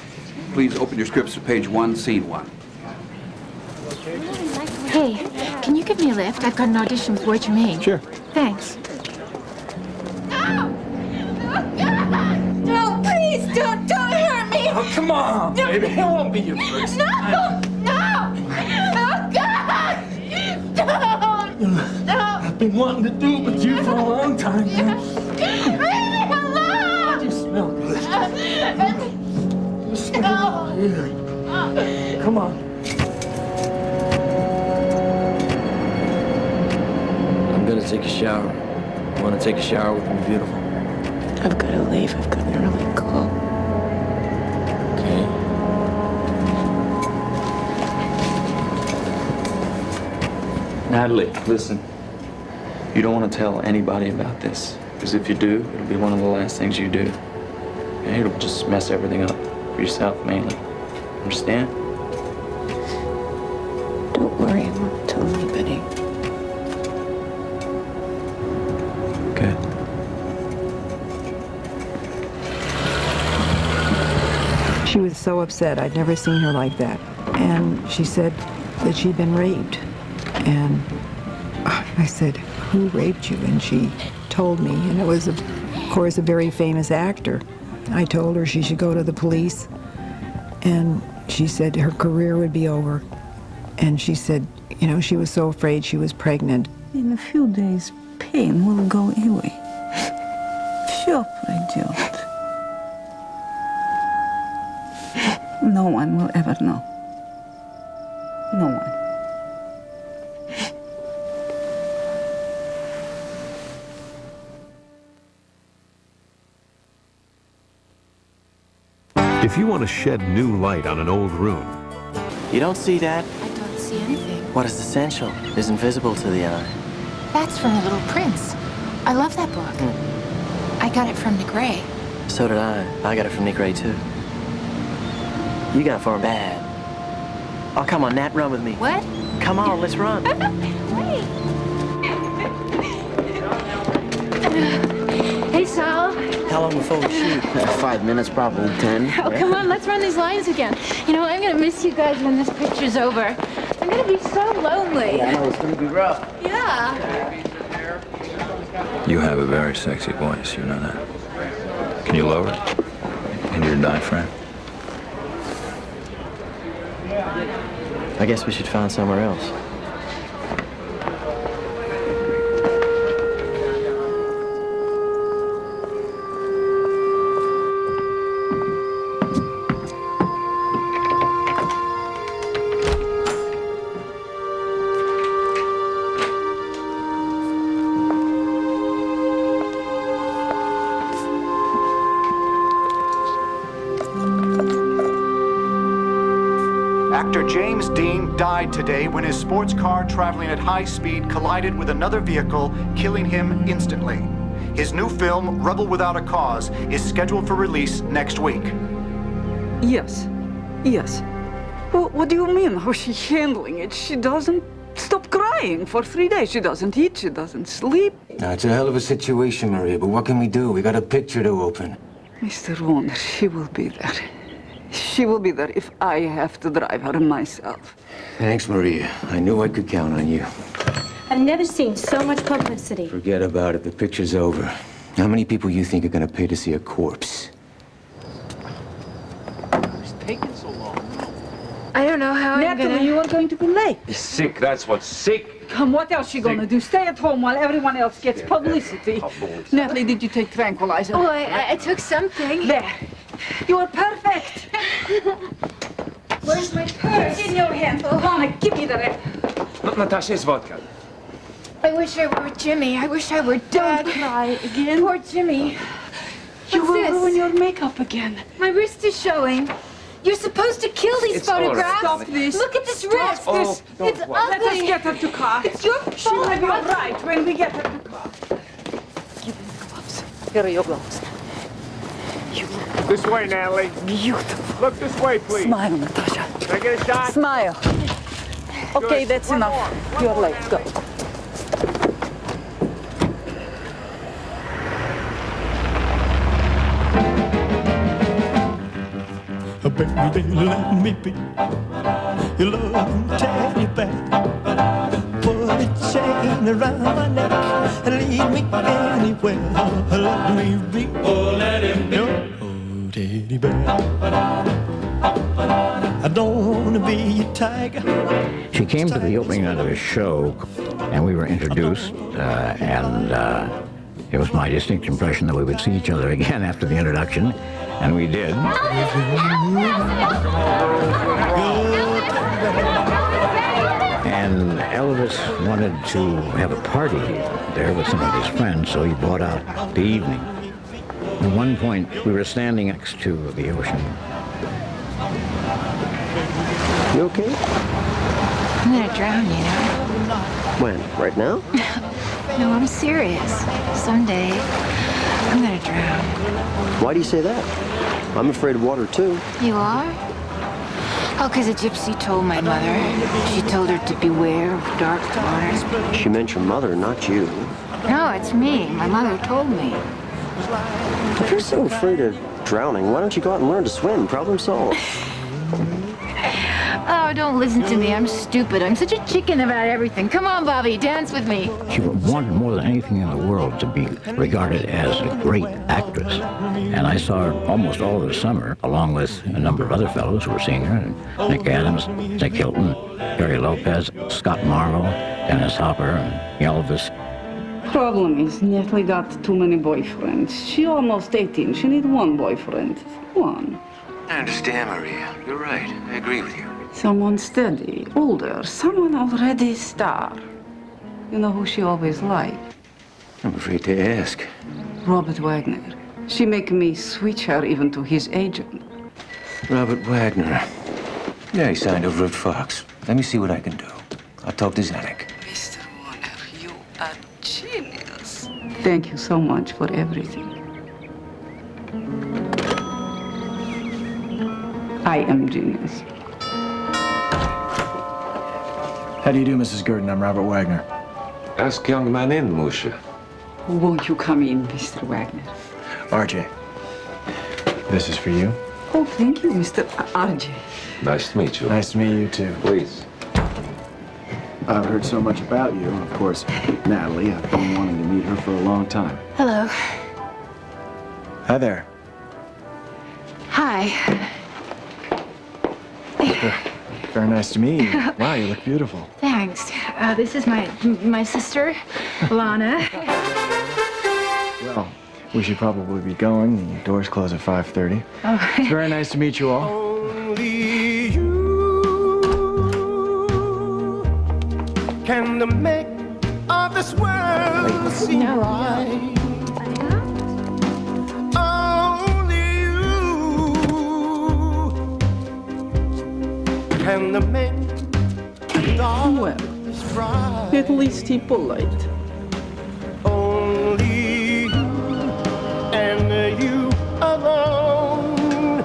Please open your scripts to page 1, scene 1. Hey, can you give me a lift? I've got an audition with Roy Tremaine. Sure. Thanks. No, please, don't hurt me! Oh, come on, baby. It won't be your first. No! No! Oh, God! No! I've been wanting to do it with you for a long time now. Leave me alone! You smell good. You smell good. Come on. I'm gonna take a shower. Want to take a shower with me, beautiful? I've got to leave. I've got an early call. Okay. Natalie, listen. You don't want to tell anybody about this, because if you do, it'll be one of the last things you do. And it'll just mess everything up, for yourself mainly. Understand? Don't worry, I won't tell anybody. Good. She was so upset. I'd never seen her like that. And she said that she'd been raped. And I said, who raped you? And she told me, and it was, of course, a very famous actor. I told her she should go to the police, and she said her career would be over. And she said, you know, she was so afraid she was pregnant. In a few days, pain will go away. Sure, idiot. No one will ever know. No one. If you want to shed new light on an old room, You don't see that? I don't see anything. What is essential is invisible to the eye. That's from The Little Prince. I love that book. I got it from Nick Ray. So did I. I got it from Nick Ray, too. You got for bad. Oh, come on, Nat, run with me. What? Come on, let's run. Hey, Sal. How long before we shoot? 5 minutes, probably 10. Oh, come on, let's run these lines again. You know, I'm gonna miss you guys when this picture's over. I'm gonna be so lonely. Yeah, I know, it's gonna be rough. Yeah. You have a very sexy voice, you know that. Can you lower it into your diaphragm? I guess we should find somewhere else. Actor James Dean died today when his sports car traveling at high speed collided with another vehicle, killing him instantly. His new film, Rebel Without a Cause, is scheduled for release next week. Yes. Yes. What do you mean? How's she handling it? She doesn't stop crying for 3 days. She doesn't eat, she doesn't sleep. It's a hell of a situation, Maria, but what can we do? We got a picture to open. Mr. Warner, she will be there. She will be there if I have to drive her myself. Thanks, Maria. I knew I could count on you. I've never seen so much publicity. Forget about it. The picture's over. How many people you think are gonna pay to see a corpse? It's taking so long. I don't know how Natalie, you are going to be late. He's sick, that's what's sick. Come, what else she gonna do? Stay at home while everyone else gets publicity. Natalie, did you take tranquilizer? Oh, I took something. There. You are perfect. Where's my purse? It's in your hand. Lana, give me the rest. Look, Natasha, it's vodka. I wish I were with Jimmy. I wish I were dead. Don't cry again. Poor Jimmy. You What's will this? ruin your makeup again. My wrist is showing. You're supposed to kill these It's all right. photographs. Stop this. Look at this wrist. Oh, don't It's worry. Let us ugly. get her to car. It's your She will fault. be all right when we get her to car. Give me the gloves. Here are your gloves. You look This way, Natalie. beautiful. Look this way, please. Smile, Natasha. Can I get a shot? Smile. Okay, Good. that's One enough. more. You're late. Go. Baby, let me be your loving teddy bear. Put a chain around my neck and lead me anywhere. Let me be, let him be your teddy bear. I don't want to be a tiger. She came to the opening night of his show, and we were introduced, and it was my distinct impression that we would see each other again after the introduction, and we did. And Elvis wanted to have a party there with some of his friends, so he bought out the evening. At one point, we were standing next to the ocean. You okay? I'm gonna drown, you know. When? Right now? No, I'm serious. Someday, I'm gonna drown. Why do you say that? I'm afraid of water, too. You are? Oh, because a gypsy told my mother. She told her to beware of dark waters. She meant your mother, not you. No, it's me. My mother told me. If you're so afraid of drowning, why don't you go out and learn to swim? Problem solved. Oh, don't listen to me. I'm stupid. I'm such a chicken about everything. Come on, Bobby, dance with me. She wanted more than anything in the world to be regarded as a great actress. And I saw her almost all of the summer, along with a number of other fellows who were seeing her. And Nick Adams, Nick Hilton, Jerry Lopez, Scott Marlowe, Dennis Hopper, and Elvis. Problem is, Natalie got too many boyfriends. She almost 18. She need one boyfriend. One. I understand, Maria. You're right. I agree with you. Someone steady, older, someone already star. You know who she always liked? I'm afraid to ask. Robert Wagner. She make me switch her even to his agent. Robert Wagner. Yeah, he signed over at Fox. Let me see what I can do. I'll talk to Zanuck. Mr. Warner, you are genius. Thank you so much for everything. I am genius. How do you do, Mrs. Gurdon? I'm Robert Wagner. Ask young man in, Musha. Won't you come in, Mr. Wagner? RJ, this is for you. Oh, thank you, Mr. RJ. Nice to meet you. Nice to meet you, too. Please. I've heard so much about you, and of course, Natalie. I've been wanting to meet her for a long time. Hello. Hi there. Hi. Very nice to meet you. Wow, you look beautiful. Thanks. This is my sister, Lana. Well, we should probably be going. The doors close at 5:30. Oh. It's very nice to meet you all. Only you can make all this world seem right. Only you can make the darkness bright. At least he polite. Only you and you alone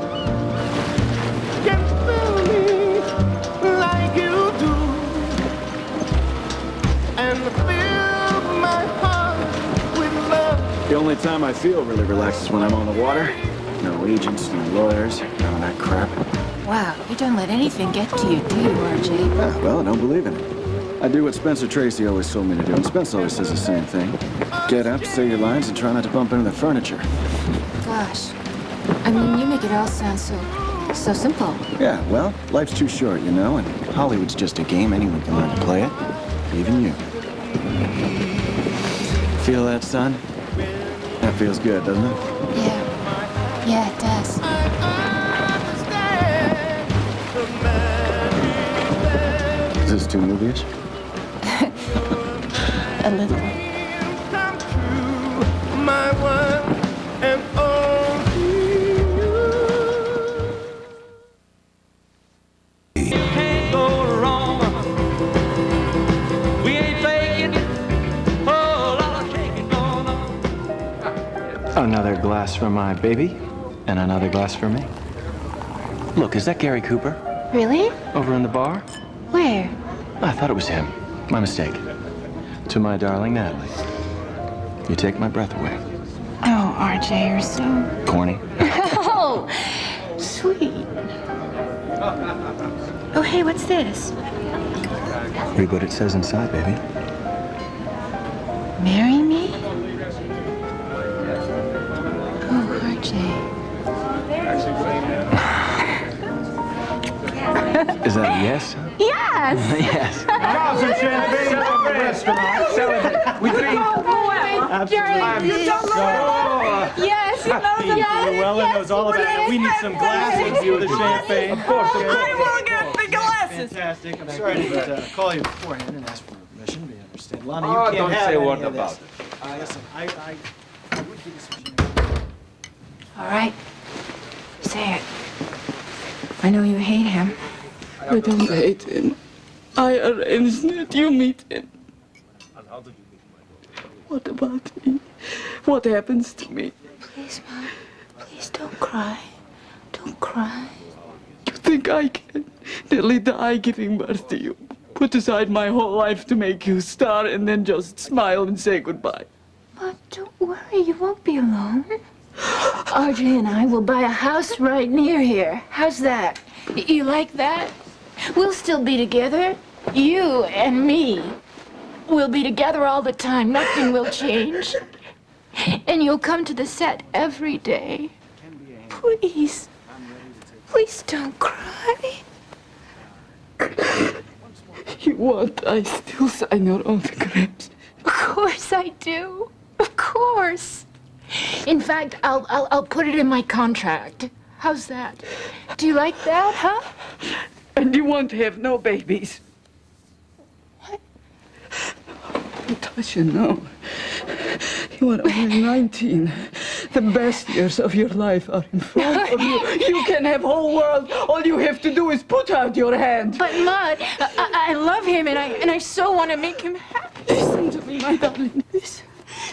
can fill me like you do and fill my heart with love. The only time I feel really relaxed is when I'm on the water. No agents, no lawyers, none of that crap. Wow, you don't let anything get to you, do you, RJ? Yeah, well, I don't believe in it. I do what Spencer Tracy always told me to do, and Spence always says the same thing. Get up, say your lines, and try not to bump into the furniture. Gosh. I mean, you make it all sound so simple. Yeah, well, life's too short, you know, and Hollywood's just a game. Anyone can learn to play it. Even you. Feel that, son? That feels good, doesn't it? Yeah, it does. Is this too movie-ish? A little. My one and only you. Can't go wrong. We ain't faking. Oh, lot of shaking going on. Another glass for my baby, and another glass for me. Look, is that Gary Cooper? Really? Over in the bar? Where? I thought it was him. My mistake. To my darling Natalie. You take my breath away. Oh, RJ, you're so... Corny. Oh, sweet. Oh, hey, what's this? Read what it says inside, baby. Marry me? Oh, RJ. Is that a yes? Yes! Yes. Some champagne at the restaurant. Celebrate. We drink. Absolutely. Yes, he knows about it. Llewellyn knows all about it. We need some glasses for the champagne. Of course. I will get the glasses. Fantastic. I'm sorry I didn't call you beforehand and ask for permission, but you understand. Lana, you Oh, can't don't have say any what of about this. it. Listen, I would give you some champagne. All right. Say it. I know you hate him. I don't hate him. I arranged it. You meet him. What about me? What happens to me? Please, Mom. Please don't cry. Don't cry. You think I can nearly die giving birth to you? Put aside my whole life to make you a star and then just smile and say goodbye. Mom, don't worry. You won't be alone. RJ and I will buy a house right near here. How's that? You like that? We'll still be together. You and me. We'll be together all the time. Nothing will change. And you'll come to the set every day. Please. Please don't cry. You want I still sign your autographs? Of course I do. Of course. In fact, I'll put it in my contract. How's that? Do you like that, huh? And you won't have no babies. What? Natasha, no. You are only 19. The best years of your life are in front of you. You can have whole world. All you have to do is put out your hand. But, Mud, I love him, and I so want to make him happy. Listen to me, my darling. Listen.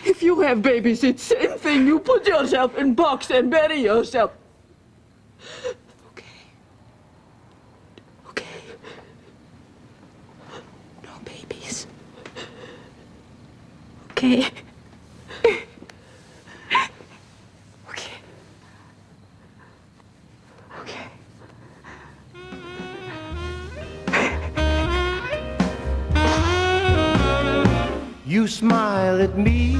If you have babies, it's same thing. You put yourself in box and bury yourself. Okay. No babies. Okay. You smile at me,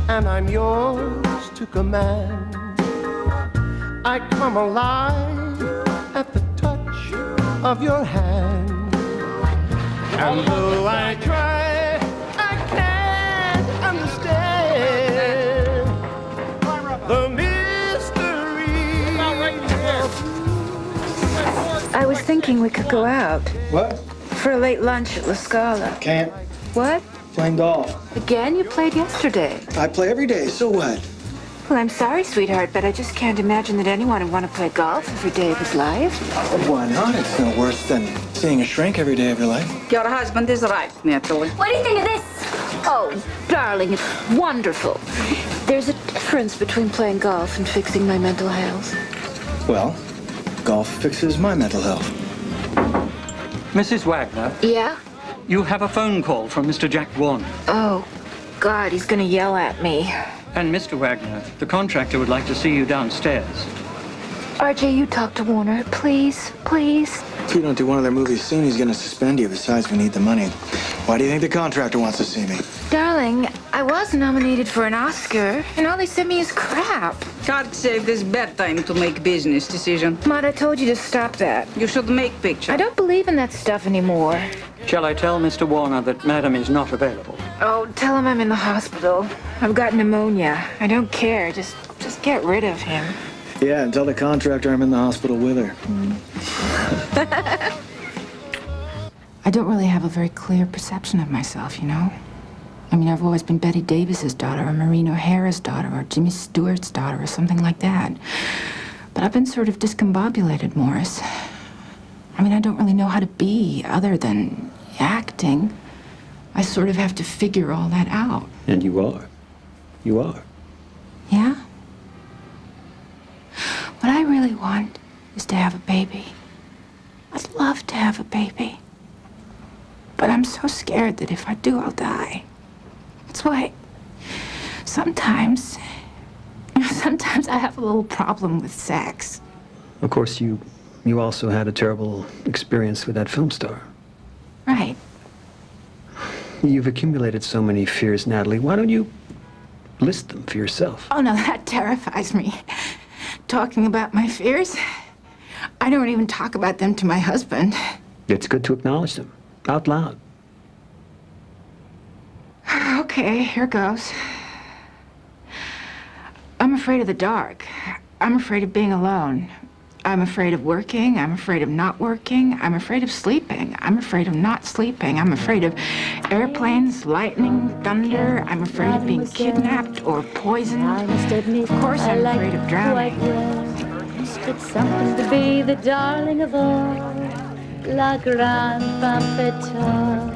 and I'm yours to command. I come alive at the touch of your hand. And though I try, I can't understand the mystery of... I was thinking we could go out. What? For a late lunch at La Scala. Can't. What? Playing golf. Again? You played yesterday. I play every day, so what? Well, I'm sorry, sweetheart, but I just can't imagine that anyone would want to play golf every day of his life. Why not? It's no worse than seeing a shrink every day of your life. Your husband is right, Natalie. What do you think of this? Oh, darling, it's wonderful. There's a difference between playing golf and fixing my mental health. Well, golf fixes my mental health. Mrs. Wagner? Yeah? You have a phone call from Mr. Jack Warner. Oh, God, he's gonna yell at me. And Mr. Wagner, the contractor would like to see you downstairs. RJ, you talk to Warner, please, please. If you don't do one of their movies soon, he's gonna suspend you. Besides, we need the money. Why do you think the contractor wants to see me? Darling, I was nominated for an Oscar, and all they sent me is crap. God save this bedtime to make business decision. Maud, I told you to stop that. You should make pictures. I don't believe in that stuff anymore. Shall I tell Mr. Warner that Madam is not available? Oh, tell him I'm in the hospital. I've got pneumonia. I don't care. Just get rid of him. Yeah, and tell the contractor I'm in the hospital with her. I don't really have a very clear perception of myself, you know? I mean, I've always been Betty Davis's daughter, or Maureen O'Hara's daughter, or Jimmy Stewart's daughter, or something like that. But I've been sort of discombobulated, Morris. I mean, I don't really know how to be other than acting. I sort of have to figure all that out. And you are. You are. Yeah? What I really want is to have a baby. I'd love to have a baby. But I'm so scared that if I do, I'll die. That's why sometimes I have a little problem with sex. Of course, you also had a terrible experience with that film star. Right. You've accumulated so many fears, Natalie. Why don't you list them for yourself? Oh, no, that terrifies me. Talking about my fears, I don't even talk about them to my husband. It's good to acknowledge them out loud. Okay, here goes. I'm afraid of the dark. I'm afraid of being alone. I'm afraid of working. I'm afraid of not working. I'm afraid of sleeping. I'm afraid of not sleeping. I'm afraid of airplanes, lightning, thunder. I'm afraid of being kidnapped or poisoned. Of course, I'm afraid of drowning. It's something to be the darling of all, la grande femme fatale,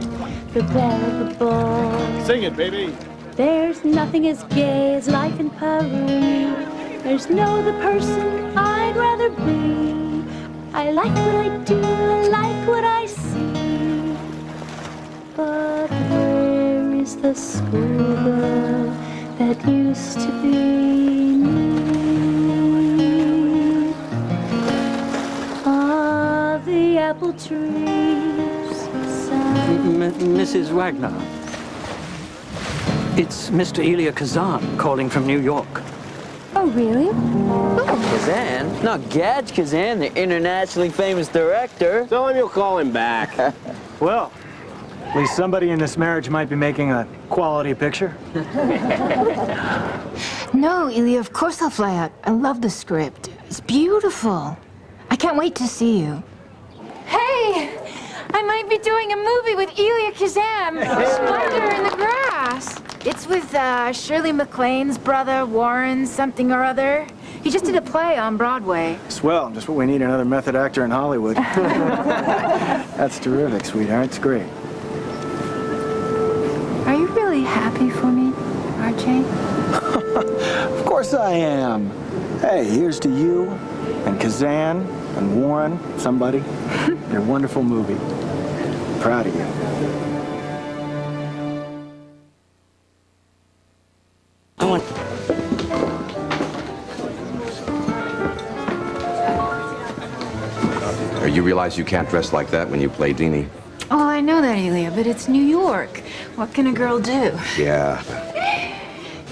the belle of the ball. Sing it, baby. There's nothing as gay as life in Paris. There's no other person I'd rather be. I like what I do, I like what I see. But where is the schoolgirl that used to be me? Ah, the apple trees sigh. Mrs. Wagner. It's Mr. Elia Kazan calling from New York. Oh, really? Kazan? Not Gadge Kazan, the internationally famous director. Tell him you'll call him back. Well, at least somebody in this marriage might be making a quality picture. No, Elia, of course I'll fly out. I love the script. It's beautiful. I can't wait to see you. Hey! I might be doing a movie with Elia Kazan. Splendor in the Grass. It's with Shirley MacLaine's brother, Warren something or other. He just did a play on Broadway. Swell, just what we need, another method actor in Hollywood. That's terrific, sweetheart. It's great. Are you really happy for me, RJ? Of course I am. Hey, here's to you and Kazan and Warren, somebody. Your wonderful movie. Proud of you. You realize you can't dress like that when you play Deanie? Oh, I know that, Elia, but it's New York. What can a girl do? Yeah.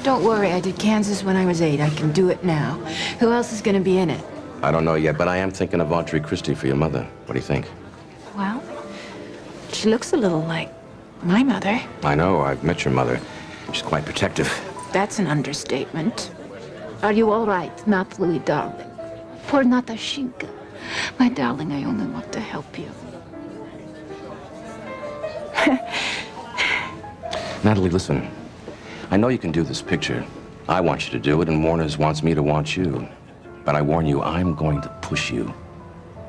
Don't worry, I did Kansas when I was 8. I can do it now. Who else is going to be in it? I don't know yet, but I am thinking of Audrey Christie for your mother. What do you think? She looks a little like my mother. I know, I've met your mother. She's quite protective. That's an understatement. Are you all right, Natalie, darling? Poor Natashinka. My darling, I only want to help you. Natalie, listen. I know you can do this picture. I want you to do it, and Warner's wants me to want you. But I warn you, I'm going to push you.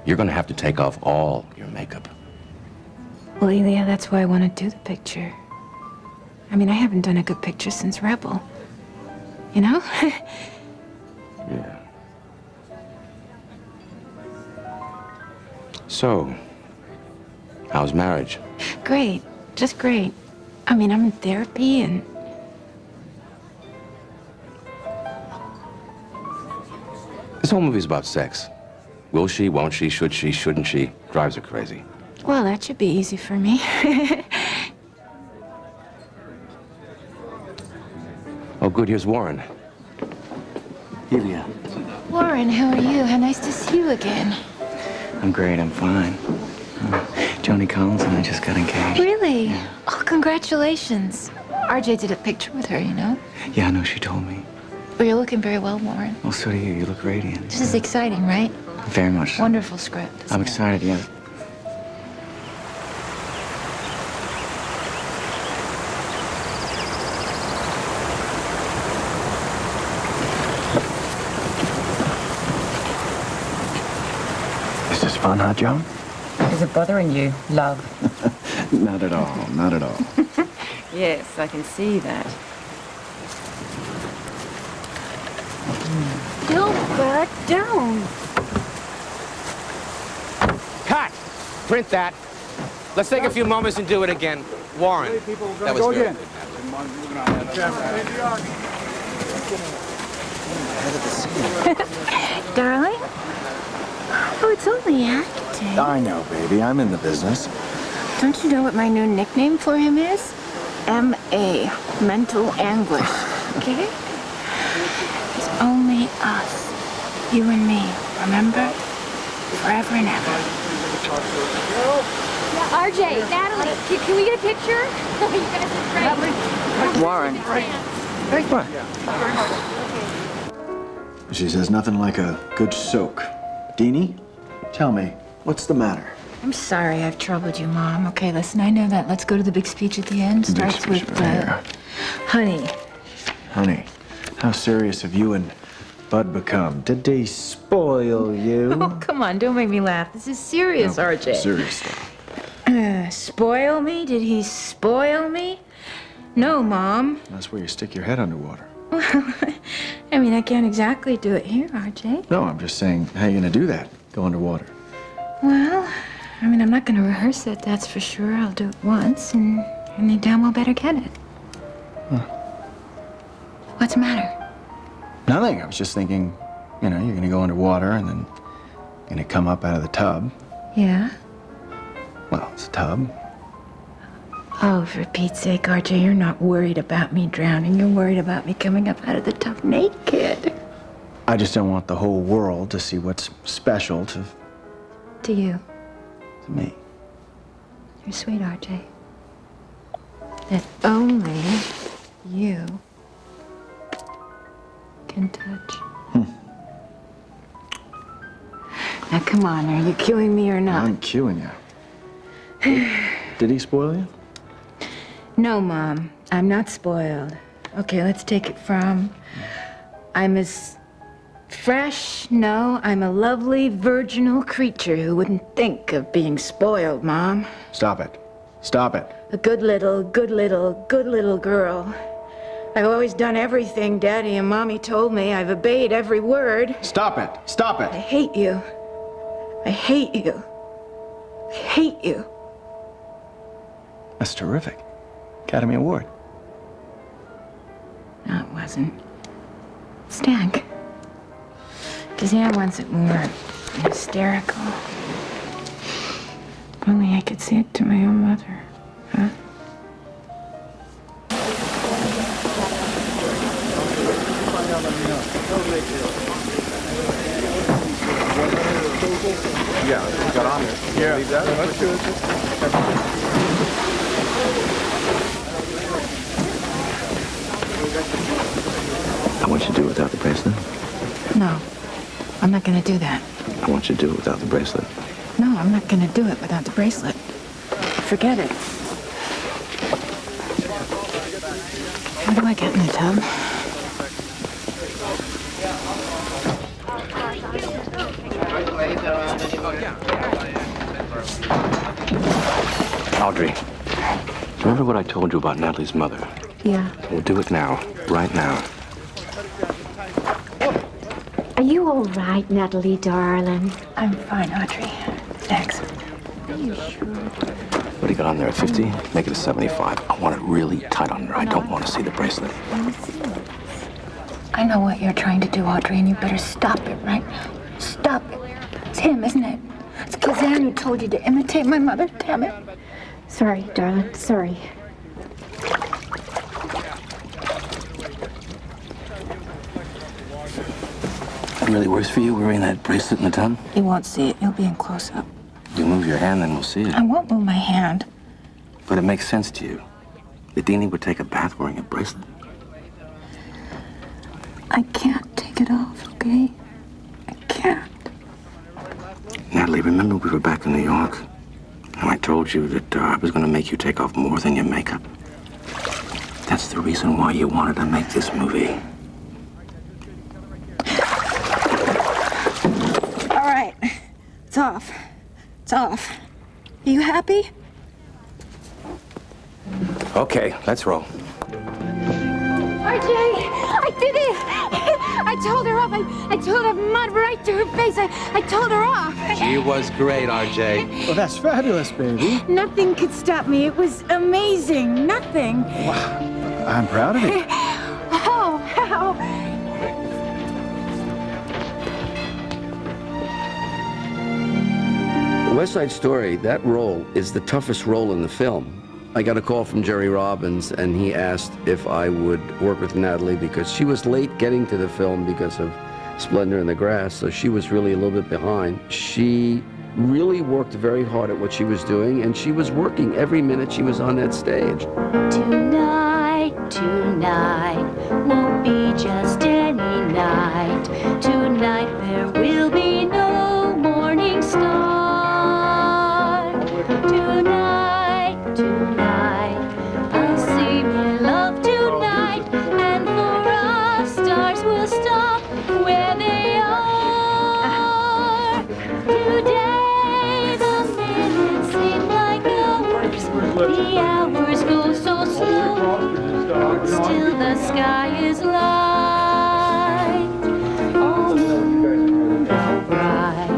You're going to have to take off all your makeup. Well, Elia, that's why I want to do the picture. I mean, I haven't done a good picture since Rebel. You know? Yeah. So, how's marriage? Great. Just great. I mean, I'm in therapy and... This whole movie's about sex. Will she, won't she, should she, shouldn't she? Drives her crazy. Well, that should be easy for me. Oh, good, here's Warren. Elia. Warren, how are you? How nice to see you again. I'm great, I'm fine. Joni Collins and I just got engaged. Really? Yeah. Oh, congratulations. RJ did a picture with her, you know? Yeah, I know, she told me. Well, you're looking very well, Warren. Well, so do you. You look radiant. This is exciting, right? Very much so. Wonderful script. I'm excited, yeah. Is this fun, huh, Joan? Is it bothering you, love? Not at all, not at all. Yes, I can see that. Don't back down. Cut! Print that. Let's take a few moments and do it again. Warren, that was very good. Darling? Oh, it's only acting. I know, baby. I'm in the business. Don't you know what my new nickname for him is? M.A. Mental Anguish. Okay? It's only us. You and me. Remember? Forever and ever. Yeah, RJ, Natalie, can we get a picture? You're gonna sit right. Warren. What? She says nothing like a good soak. Deanie, tell me, what's the matter? I'm sorry I've troubled you, Mom. Okay, listen, I know that. Let's go to the big speech at the end. Starts with, honey. Honey, how serious have you and Bud become? Did they spoil you? Oh, come on, don't make me laugh. This is serious, RJ. Seriously. Spoil me? Did he spoil me? No, Mom. That's where you stick your head underwater. I mean, I can't exactly do it here, RJ. No, I'm just saying, how are you gonna do that? Go underwater? Well, I mean, I'm not gonna rehearse it, that's for sure. I'll do it once, and they damn well better get it. Huh. What's the matter? Nothing. I was just thinking, you know, you're gonna go underwater and then you're gonna come up out of the tub. Yeah? Well, it's a tub. Oh, for Pete's sake, RJ, you're not worried about me drowning. You're worried about me coming up out of the tub naked. I just don't want the whole world to see what's special to you. To me. You're sweet, RJ. That only you can touch. Now, come on, are you cueing me or not? I'm cueing you. Did he spoil you? No, Mom. I'm not spoiled. Okay, let's take it from... I'm as fresh, no, I'm a lovely, virginal creature who wouldn't think of being spoiled, Mom. Stop it. Stop it. A good little girl. I've always done everything Daddy and Mommy told me. I've obeyed every word. Stop it. Stop it. I hate you. I hate you. I hate you. That's terrific. Academy Award. No, it wasn't. Stank. Kazan wants it more hysterical. Only I could say it to my own mother. Huh? Yeah, got on there. Yeah, that's good. No. I'm not gonna do that. I want you to do it without the bracelet. No, I'm not gonna do it without the bracelet. Forget it. What do I get in the tub? Audrey, remember what I told you about Natalie's mother? Yeah. We'll do it now, right now. Are you all right, Natalie, darling? I'm fine, Audrey. Thanks. Are you sure? What do you got on there, a 50? Make it a 75. I want it really tight on her. I don't want to see the bracelet. I know what you're trying to do, Audrey, and you better stop it right now. Stop it. It's him, isn't it? It's Kazan who told you to imitate my mother. Damn it. Sorry, darling. Sorry. It really works for you wearing that bracelet in the tub? You won't see it. You'll be in close-up. You move your hand, then we'll see it. I won't move my hand. But it makes sense to you. The Deanie would take a bath wearing a bracelet. I can't take it off, okay? I can't. Natalie, remember we were back in New York? And I told you that I was going to make you take off more than your makeup. That's the reason why you wanted to make this movie. All right. It's off. It's off. Are you happy? Okay, let's roll. RJ, I did it! I told her off. I told her mud right to her face. I told her off. She was great, RJ. Well, that's fabulous, baby. Nothing could stop me. It was amazing. Nothing. Wow. I'm proud of you. Oh, how? West Side Story, that role is the toughest role in the film. I got a call from Jerry Robbins, and he asked if I would work with Natalie because she was late getting to the film because of Splendor in the Grass, so she was really a little bit behind. She really worked very hard at what she was doing, and she was working every minute she was on that stage. Tonight won't be just any night. Tonight there will be no morning star. Tonight, I'll see my love tonight, and for us, stars will stop where they are. Today, the minutes seem like hours, the hours go so slow, still the sky is light. Oh, moon, go bright,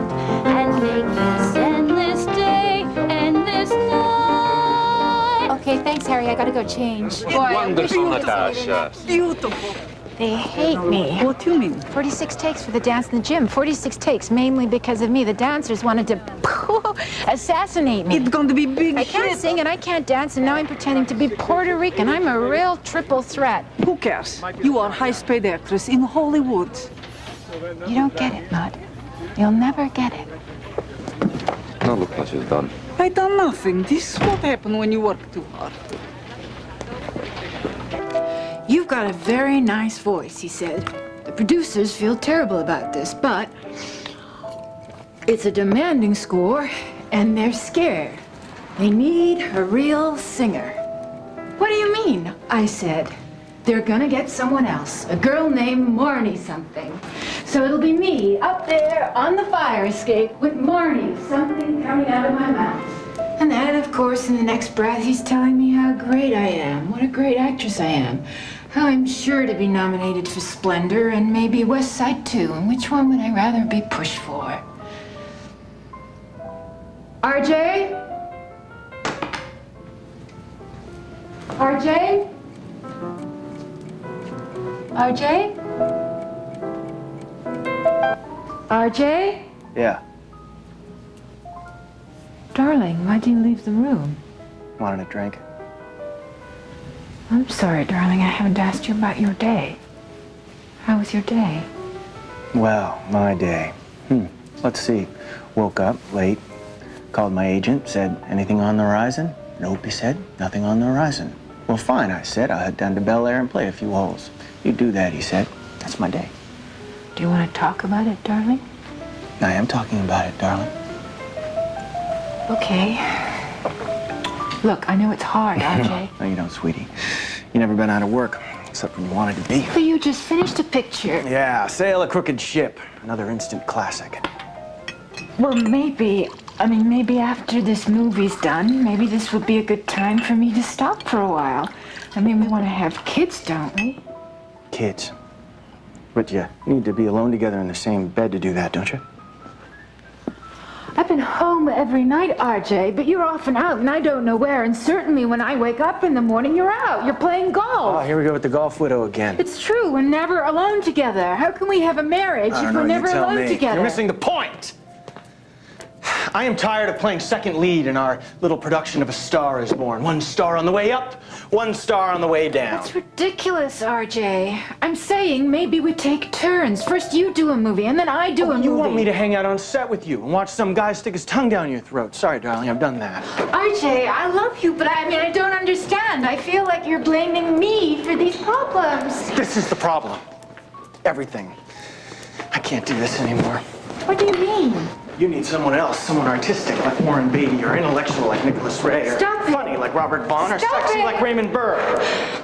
and make this endless day, endless night. Okay, thanks, Harry. I gotta go change. Wonderful, Natasha. Beautiful. They hate me. What do you mean? 46 takes for the dance in the gym. 46 takes, mainly because of me. The dancers wanted to assassinate me. It's going to be big I can't hit. sing and I can't dance, and now I'm pretending to be Puerto Rican. I'm a real triple threat. Who cares? You are a high-paid actress in Hollywood. You don't get it, Mud. You'll never get it. No, look what you've done. I done nothing. This is what happened when you work too hard. You've got a very nice voice, he said. The producers feel terrible about this, but it's a demanding score, and they're scared. They need a real singer. What do you mean? I said. They're gonna get someone else, a girl named Marnie something. So it'll be me up there on the fire escape with Marnie, something coming out of my mouth. And then, of course, in the next breath, he's telling me how great I am, what a great actress I am, how I'm sure to be nominated for Splendor and maybe West Side too, and which one would I rather be pushed for? RJ? RJ? RJ? RJ? Yeah. Darling, why do you leave the room? Wanted a drink? I'm sorry, darling, I haven't asked you about your day. How was your day? Well, my day. Let's see. Woke up late, called my agent, said, anything on the horizon? Nope, he said, nothing on the horizon. Well, fine, I said. I'll head down to Bel Air and play a few holes. You do that, he said. That's my day. Do you want to talk about it, darling? I am talking about it, darling. Okay. Look, I know it's hard, RJ. No, you don't, sweetie. You never been out of work, except when you wanted to be. But you just finished a picture. Yeah, Sail a Crooked Ship. Another instant classic. Well, maybe after this movie's done, maybe this would be a good time for me to stop for a while. I mean, we want to have kids, don't we? Kids. But you need to be alone together in the same bed to do that, don't you? I've been home every night, RJ, but you're often out and I don't know where. And certainly when I wake up in the morning, you're out. You're playing golf. Oh, here we go with the golf widow again. It's true. We're never alone together. How can we have a marriage if we're never alone together? You're missing the point. I am tired of playing second lead in our little production of A Star Is Born. One star on the way up, one star on the way down. That's ridiculous, RJ. I'm saying maybe we take turns. First you do a movie, and then I do a movie. You want me to hang out on set with you and watch some guy stick his tongue down your throat. Sorry, darling, I've done that. RJ, I love you, but I don't understand. I feel like you're blaming me for these problems. This is the problem. Everything. I can't do this anymore. What do you mean? You need someone else, someone artistic like Warren Beatty, or intellectual like Nicholas Ray, or Stop it. funny like Robert Vaughn, or Stop sexy it. like Raymond Burr.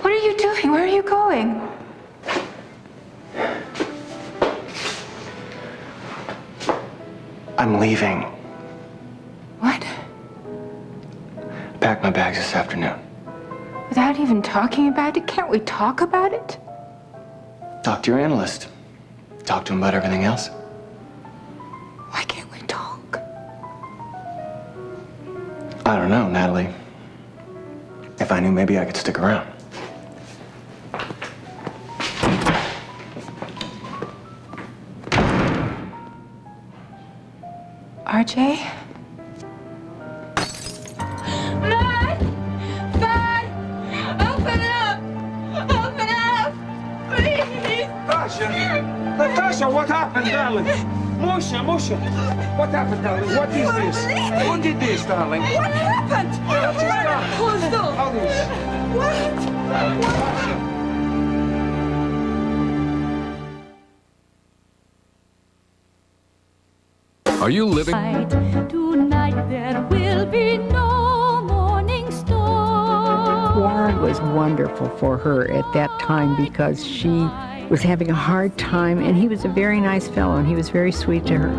What are you doing? Where are you going? I'm leaving. What? Pack my bags this afternoon. Without even talking about it? Can't we talk about it? Talk to your analyst. Talk to him about everything else. Why can't we talk? I don't know, Natalie. If I knew, maybe I could stick around. RJ? Matt! Open up! Open up! Please! Natasha, what happened, darling? Musha, what happened, darling? What is this? Who did this, darling? What happened? What is that? Closed door. How this? What? Are you living? Tonight there will be no morning star. Warren was wonderful for her at that time because she was having a hard time, and he was a very nice fellow, and he was very sweet to her.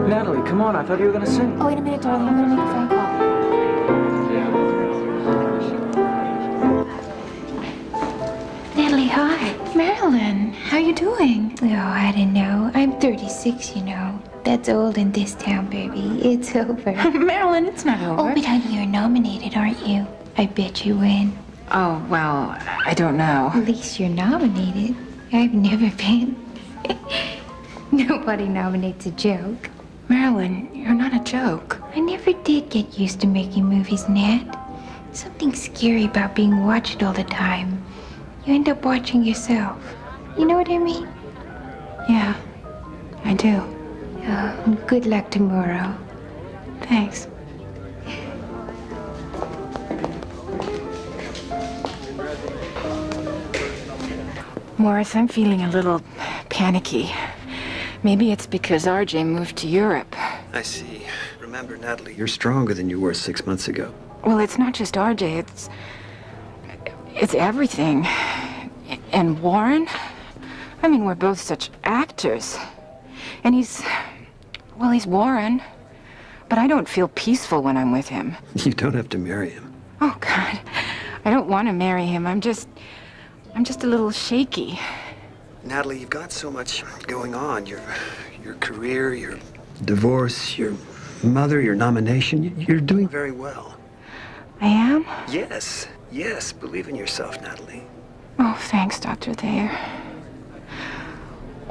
Natalie, come on, I thought you were going to sing. Oh, wait a minute, darling. I'm gonna make a phone call. Natalie, hi. Marilyn, how you doing? Oh, I don't know. I'm 36, you know. That's old in this town, baby. It's over. Marilyn, it's not over. Oh, but honey, you're nominated, aren't you? I bet you win. Oh, well, I don't know. At least you're nominated. I've never been. Nobody nominates a joke. Marilyn, you're not a joke. I never did get used to making movies, Nat. Something scary about being watched all the time. You end up watching yourself. You know what I mean? Yeah, I do. Oh, good luck tomorrow. Thanks. Morris, I'm feeling a little panicky. Maybe it's because RJ moved to Europe. I see. Remember, Natalie, you're stronger than you were 6 months ago. Well, it's not just RJ, it's everything. And Warren? I mean, we're both such actors. And he's Warren. But I don't feel peaceful when I'm with him. You don't have to marry him. Oh, God. I don't want to marry him. I'm just a little shaky. Natalie, you've got so much going on. Your career, your divorce, your mother, your nomination. You're doing very well. I am? Yes. Yes. Believe in yourself, Natalie. Oh, thanks, Dr. Thayer.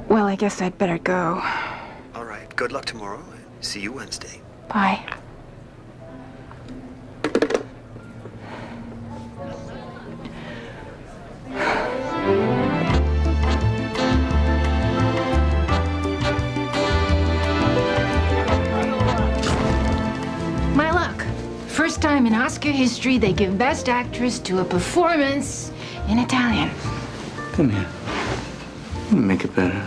Well, I guess I'd better go. All right. Good luck tomorrow. See you Wednesday. Bye. My luck. First time in Oscar history they give Best Actress to a performance in Italian. Come here. Make it better.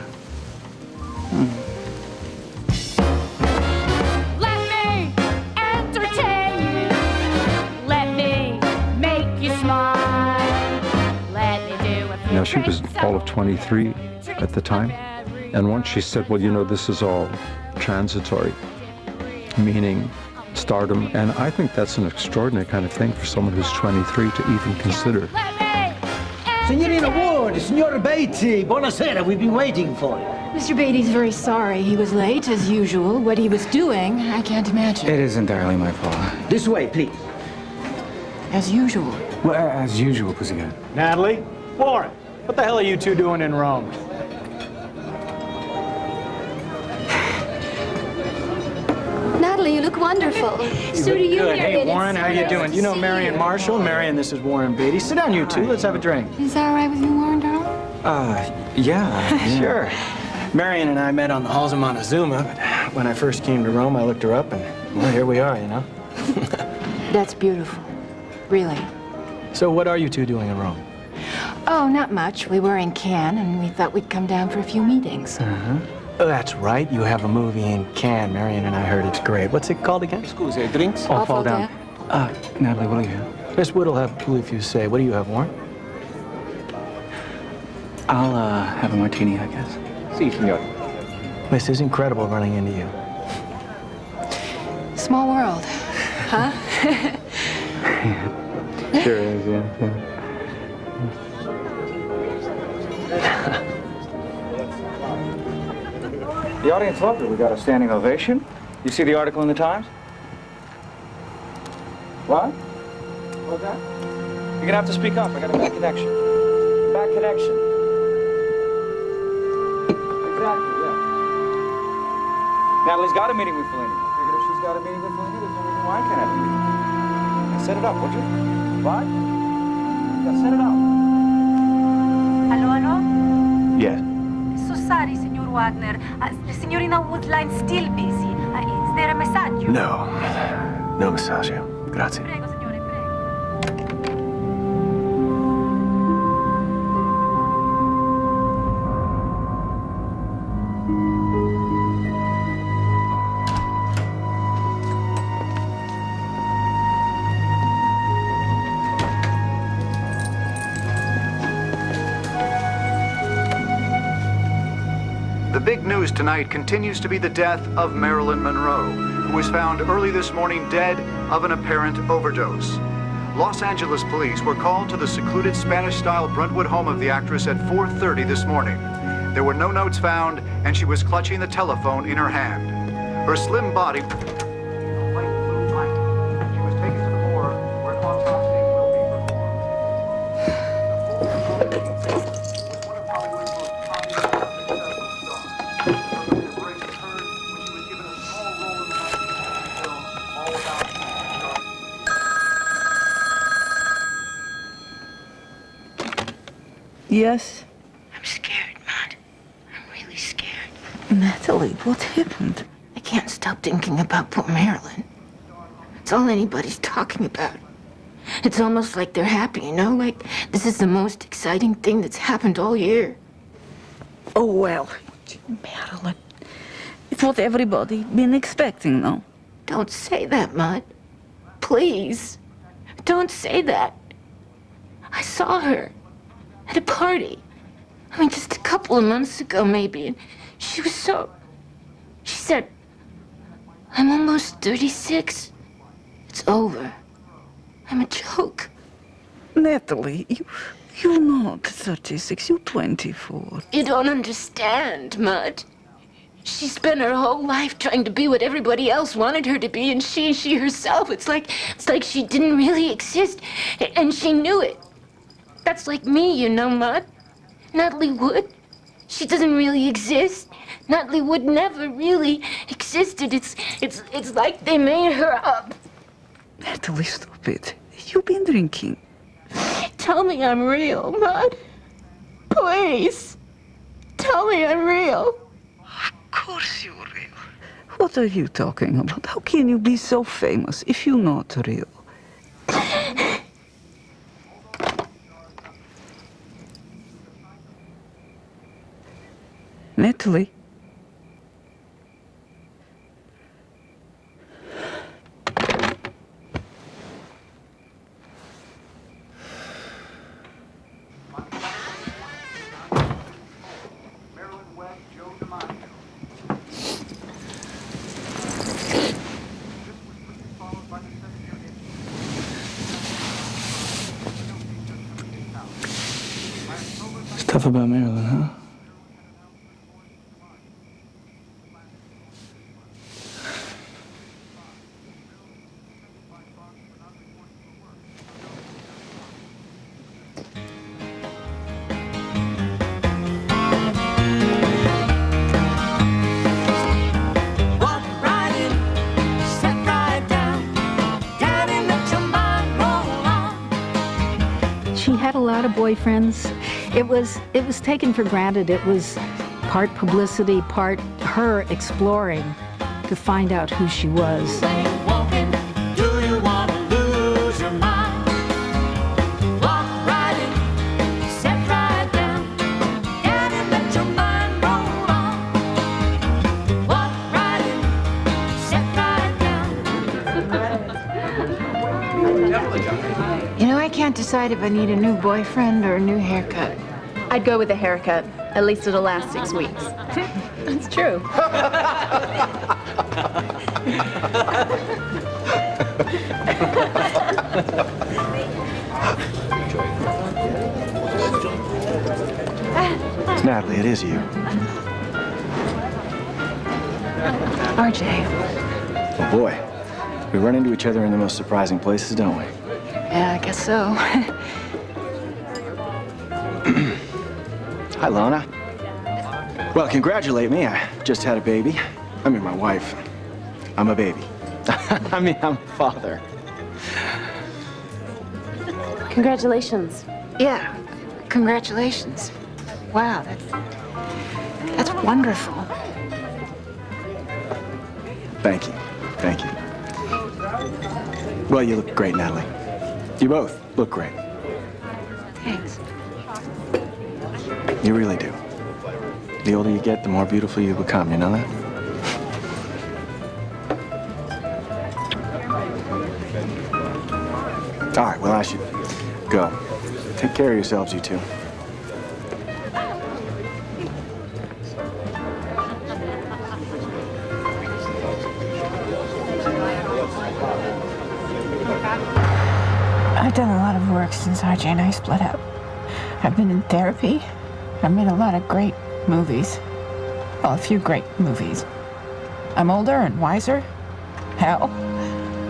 of 23 at the time. And once she said, well, you know, this is all transitory, meaning stardom. And I think that's an extraordinary kind of thing for someone who's 23 to even consider. Signorina Ward, Signora Beatty, buonasera, we've been waiting for you. Mr. Beatty's very sorry he was late, as usual. What he was doing, I can't imagine. It is entirely my fault. This way, please. As usual. Well, as usual, Pussycat. Natalie? Warren, what the hell are you two doing in Rome? Natalie, you look wonderful. So do you, Good. Marion. Hey, Warren, how you doing? Do you know Marion Marshall? Marion, this is Warren Beatty. Sit down, you two. Let's have a drink. Is that all right with you, Warren, darling? Yeah. Sure. Marion and I met on the halls of Montezuma, but when I first came to Rome, I looked her up, and, well, here we are, you know? That's beautiful. Really. So what are you two doing in Rome? Oh, not much. We were in Cannes, and we thought we'd come down for a few meetings. Uh-huh. Oh, that's right. You have a movie in Cannes. Marion and I heard it's great. What's it called again? Excuse, drinks? I'll fall down. Natalie, what do you have? Miss Wood will have blue if you say. What do you have, Warren? I'll have a martini, I guess. Si, senor. This is incredible running into you. Small world, huh? Sure is, yeah. The audience loved it. We got a standing ovation. You see the article in the Times? What? What's that? You're gonna have to speak up. I got a bad connection. Bad connection. Exactly, yeah. Natalie's got a meeting with Fellini. I figured if she's got a meeting with Fellini, there's no reason why I can't have a meeting. Now set it up, would you? What? Yeah, set it up. Hello, hello? Yes. So sorry, Signor Wagner. Signorina Woodline's still busy. Is there a messaggio? No. No messaggio. Grazie. Prego, signore, prego. The big news tonight continues to be the death of Marilyn Monroe, who was found early this morning dead of an apparent overdose. Los Angeles police were called to the secluded Spanish-style Brentwood home of the actress at 4:30 this morning. There were no notes found, and she was clutching the telephone in her hand. Her slim body... She was taken to the morgue, where an autopsy will be Yes? I'm scared, Maud. I'm really scared. Natalie, what happened? I can't stop thinking about poor Marilyn. It's all anybody's talking about. It's almost like they're happy, you know? Like this is the most exciting thing that's happened all year. Oh, well, Marilyn. It's what everybody been expecting, no? Don't say that, Maud. Please. Don't say that. I saw her at a party. I mean, just a couple of months ago, maybe. And she was so... She said, I'm almost 36. It's over. I'm a joke. Natalie, you're not 36, you're 24. You don't understand, Mud. She spent her whole life trying to be what everybody else wanted her to be, and she herself, it's like she didn't really exist, and she knew it. That's like me, you know, Mud. Natalie Wood, she doesn't really exist. Natalie Wood never really existed. It's like they made her up. Natalie, stop it. You've been drinking. Tell me I'm real, Mud. Please. Tell me I'm real. Of course you're real. What are you talking about? How can you be so famous if you're not real? Natalie? Tough about Marilyn, huh? She had a lot of boyfriends. It was taken for granted. It was part publicity, part her exploring to find out who she was. You know, I can't decide if I need a new boyfriend or a new haircut. I'd go with a haircut. At least it'll last 6 weeks. That's true. Natalie, it is you. RJ. Oh boy, we run into each other in the most surprising places, don't we? Yeah, I guess so. Hi, Lana. Well, congratulate me. I just had a baby. I mean, my wife. I'm a baby. I mean, I'm a father. Congratulations. Yeah, congratulations. Wow, that's wonderful. Thank you. Thank you. Well, you look great, Natalie. You both look great. Thanks. You really do. The older you get, the more beautiful you become, you know that? All right, well, I should go. Take care of yourselves, you two. I've done a lot of work since RJ and I split up. I've been in therapy. I've made a lot of great movies. Well, a few great movies. I'm older and wiser. Hell,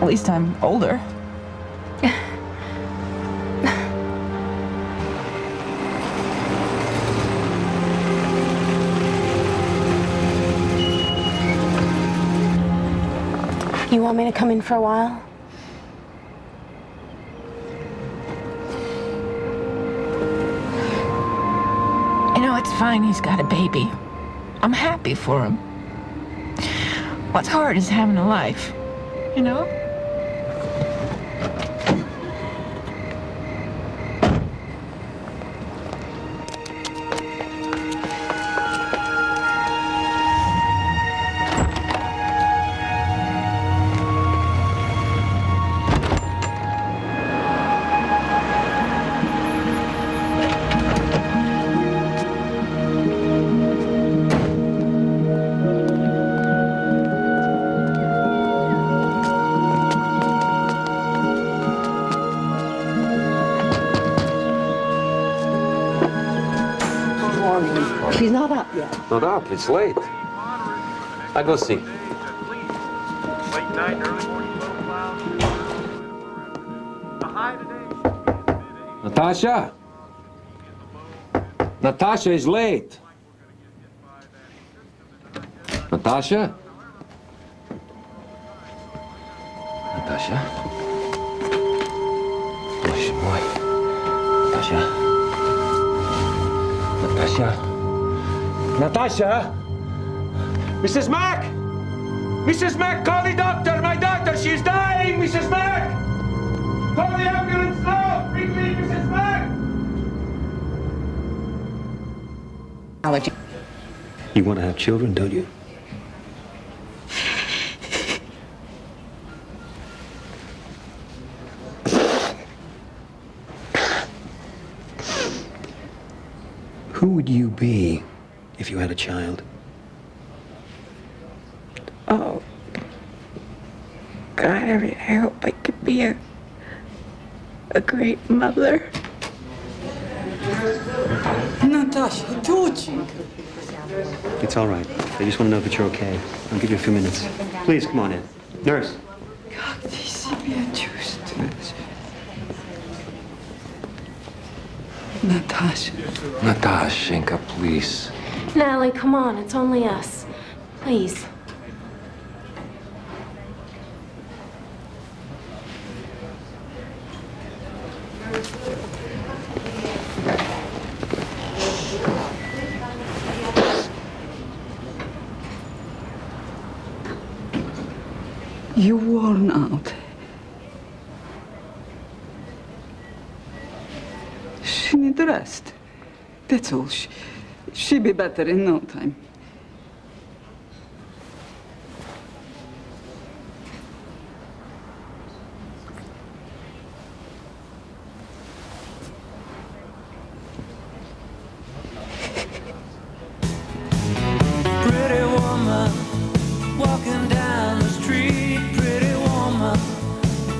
at least I'm older. You want me to come in for a while? You know, it's fine he's got a baby. I'm happy for him. What's hard is having a life, you know? She's not up yet. Not up, it's late. I go see. Late night, early morning low clouds. The high today. Natasha? Natasha is late. Natasha? Natasha? Боже мой. Natasha? Natasha? Natasha? Mrs. Mack! Mrs. Mack, call the doctor! My daughter, she's dying! Mrs. Mack! Call the ambulance now! Quickly, Mrs. Mack! You want to have children, don't you? Who would you be if you had a child? Oh, God, I hope I could be a great mother. Not Natasha, Georgie. It's all right. I just want to know that you're okay. I'll give you a few minutes. Please, come on in. Nurse. Как ты себя чувствуешь? Natasha. Natashenka, please. Natalie, come on. It's only us. Please. You're worn out. She needs rest. That's all. She'll be better in no time. Pretty woman walking down the street. Pretty woman,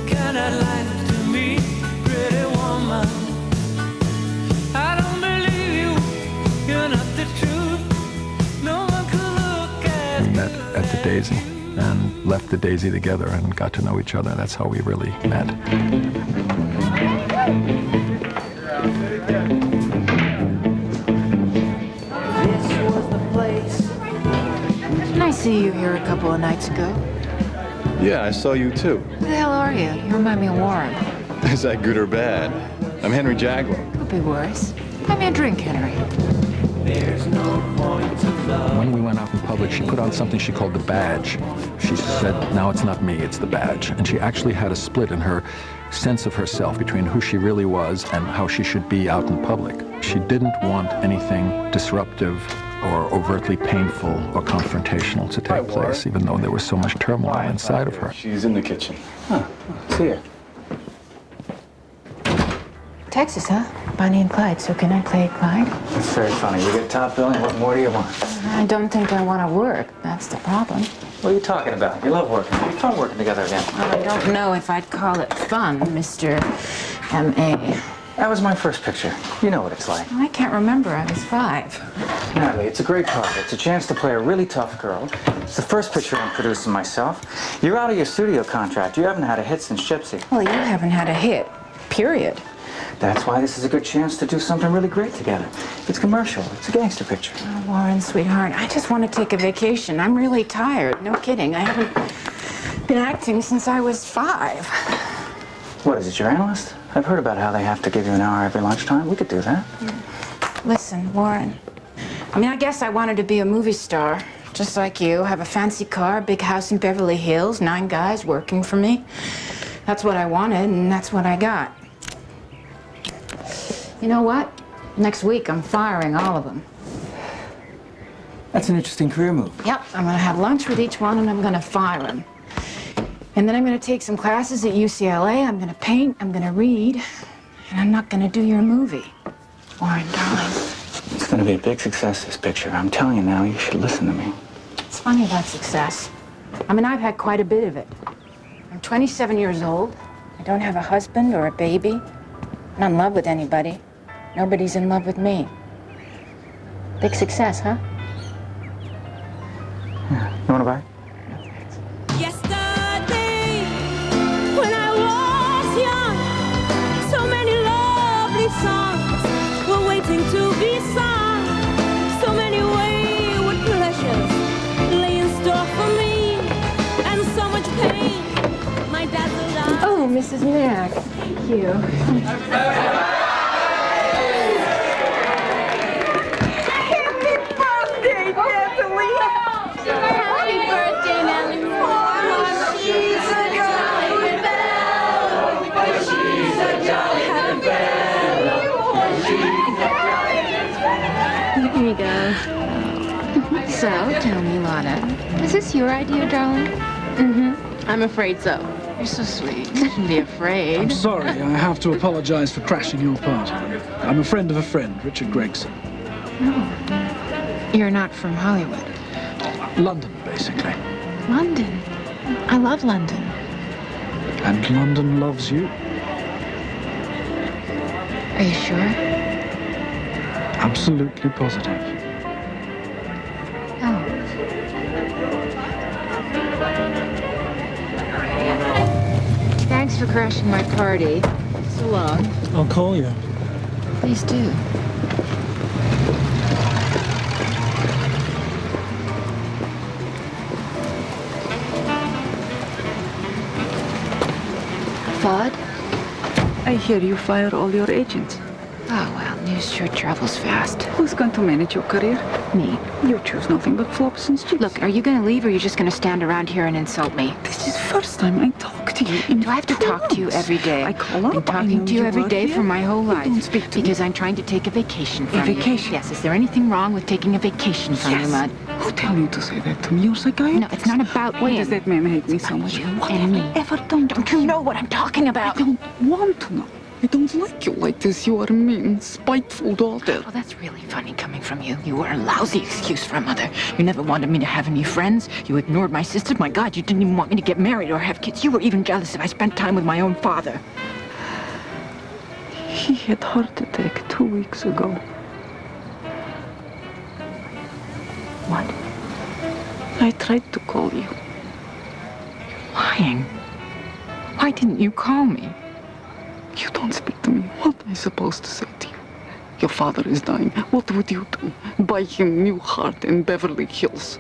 can I lie to me? Pretty woman, I don't believe you. You're not the truth. No one could look at We met at the Daisy and left the Daisy together and got to know each other. That's how we really met. Didn't I see you here a couple of nights ago? Yeah, I saw you too. Who the hell are you? You remind me of Warren. Is that good or bad? I'm Henry Jaguar. Could be worse. Buy me a drink, Henry. When we went out in public, she put on something she called the badge. She said, now it's not me, it's the badge. And she actually had a split in her sense of herself between who she really was and how she should be out in public. She didn't want anything disruptive or overtly painful or confrontational to take place, even though there was so much turmoil inside of her. She's in the kitchen. Huh. It's here. Texas, huh? Bonnie and Clyde. So can I play Clyde? That's very funny. You get top billing. What more do you want? I don't think I want to work. That's the problem. What are you talking about? You love working. It'd be fun working together again. Well, I don't know if I'd call it fun, Mr. M.A. That was my first picture. You know what it's like. I can't remember. I was 5. Natalie, it's a great part. It's a chance to play a really tough girl. It's the first picture I'm producing myself. You're out of your studio contract. You haven't had a hit since Gypsy. Well, you haven't had a hit, period. That's why this is a good chance to do something really great together. It's commercial. It's a gangster picture. Oh, Warren, sweetheart, I just want to take a vacation. I'm really tired. No kidding. I haven't been acting since I was 5. What is it, your analyst? I've heard about how they have to give you an hour every lunchtime. We could do that. Listen, Warren, I guess I wanted to be a movie star, just like you, have a fancy car, big house in Beverly Hills, 9 guys working for me. That's what I wanted, and that's what I got. You know what? Next week, I'm firing all of them. That's an interesting career move. Yep, I'm gonna have lunch with each one, and I'm gonna fire them. And then I'm gonna take some classes at UCLA, I'm gonna paint, I'm gonna read, and I'm not gonna do your movie. Warren, darling. It's going to be a big success, this picture. I'm telling you now, you should listen to me. It's funny about success. I've had quite a bit of it. I'm 27 years old. I don't have a husband or a baby. I'm not in love with anybody. Nobody's in love with me. Big success, huh? Yeah. You want to buy? Yesterday, when I was young, so many lovely songs were waiting to be sung. So many wayward pleasures lay in store for me, and so much pain. My dazzled eyes. Oh, Mrs. Mack. Thank you. Here you go. So, tell me, Lana, is this your idea, darling? Mm-hmm. I'm afraid so. You're so sweet. You shouldn't be afraid. I'm sorry. I have to apologize for crashing your party. I'm a friend of a friend, Richard Gregson. Oh. You're not from Hollywood. London, basically. London? I love London. And London loves you. Are you sure? Absolutely positive. Thanks for crashing my party. So long. I'll call you. Please do. Fudd? I hear you fire all your agents. Oh, well, news sure travels fast. Who's going to manage your career? Me. You choose nothing but flops and sticks. Look, are you going to leave or are you just going to stand around here and insult me? This is first time I talk to you in Do I have to talk to you every day? I call I've been up, talking to you every day for my whole life. Don't speak to because me. I'm trying to take a vacation from A vacation? you. Yes, is there anything wrong with taking a vacation from you, Mud? Who tell you to say that to me? You're psychiatrist? No, it's not about Why him. does that man hate me so much? You What and have me. I ever done? Don't you know what I'm talking about? I don't want to know. I don't like you like this. You are a mean, spiteful daughter. Oh, that's really funny coming from you. You were a lousy excuse for a mother. You never wanted me to have any friends. You ignored my sister. My God, you didn't even want me to get married or have kids. You were even jealous if I spent time with my own father. He had heart attack 2 weeks ago. What? I tried to call you. Lying. Why didn't you call me? You don't speak to me. What am I supposed to say to you? Your father is dying. What would you do? Buy him new heart in Beverly Hills.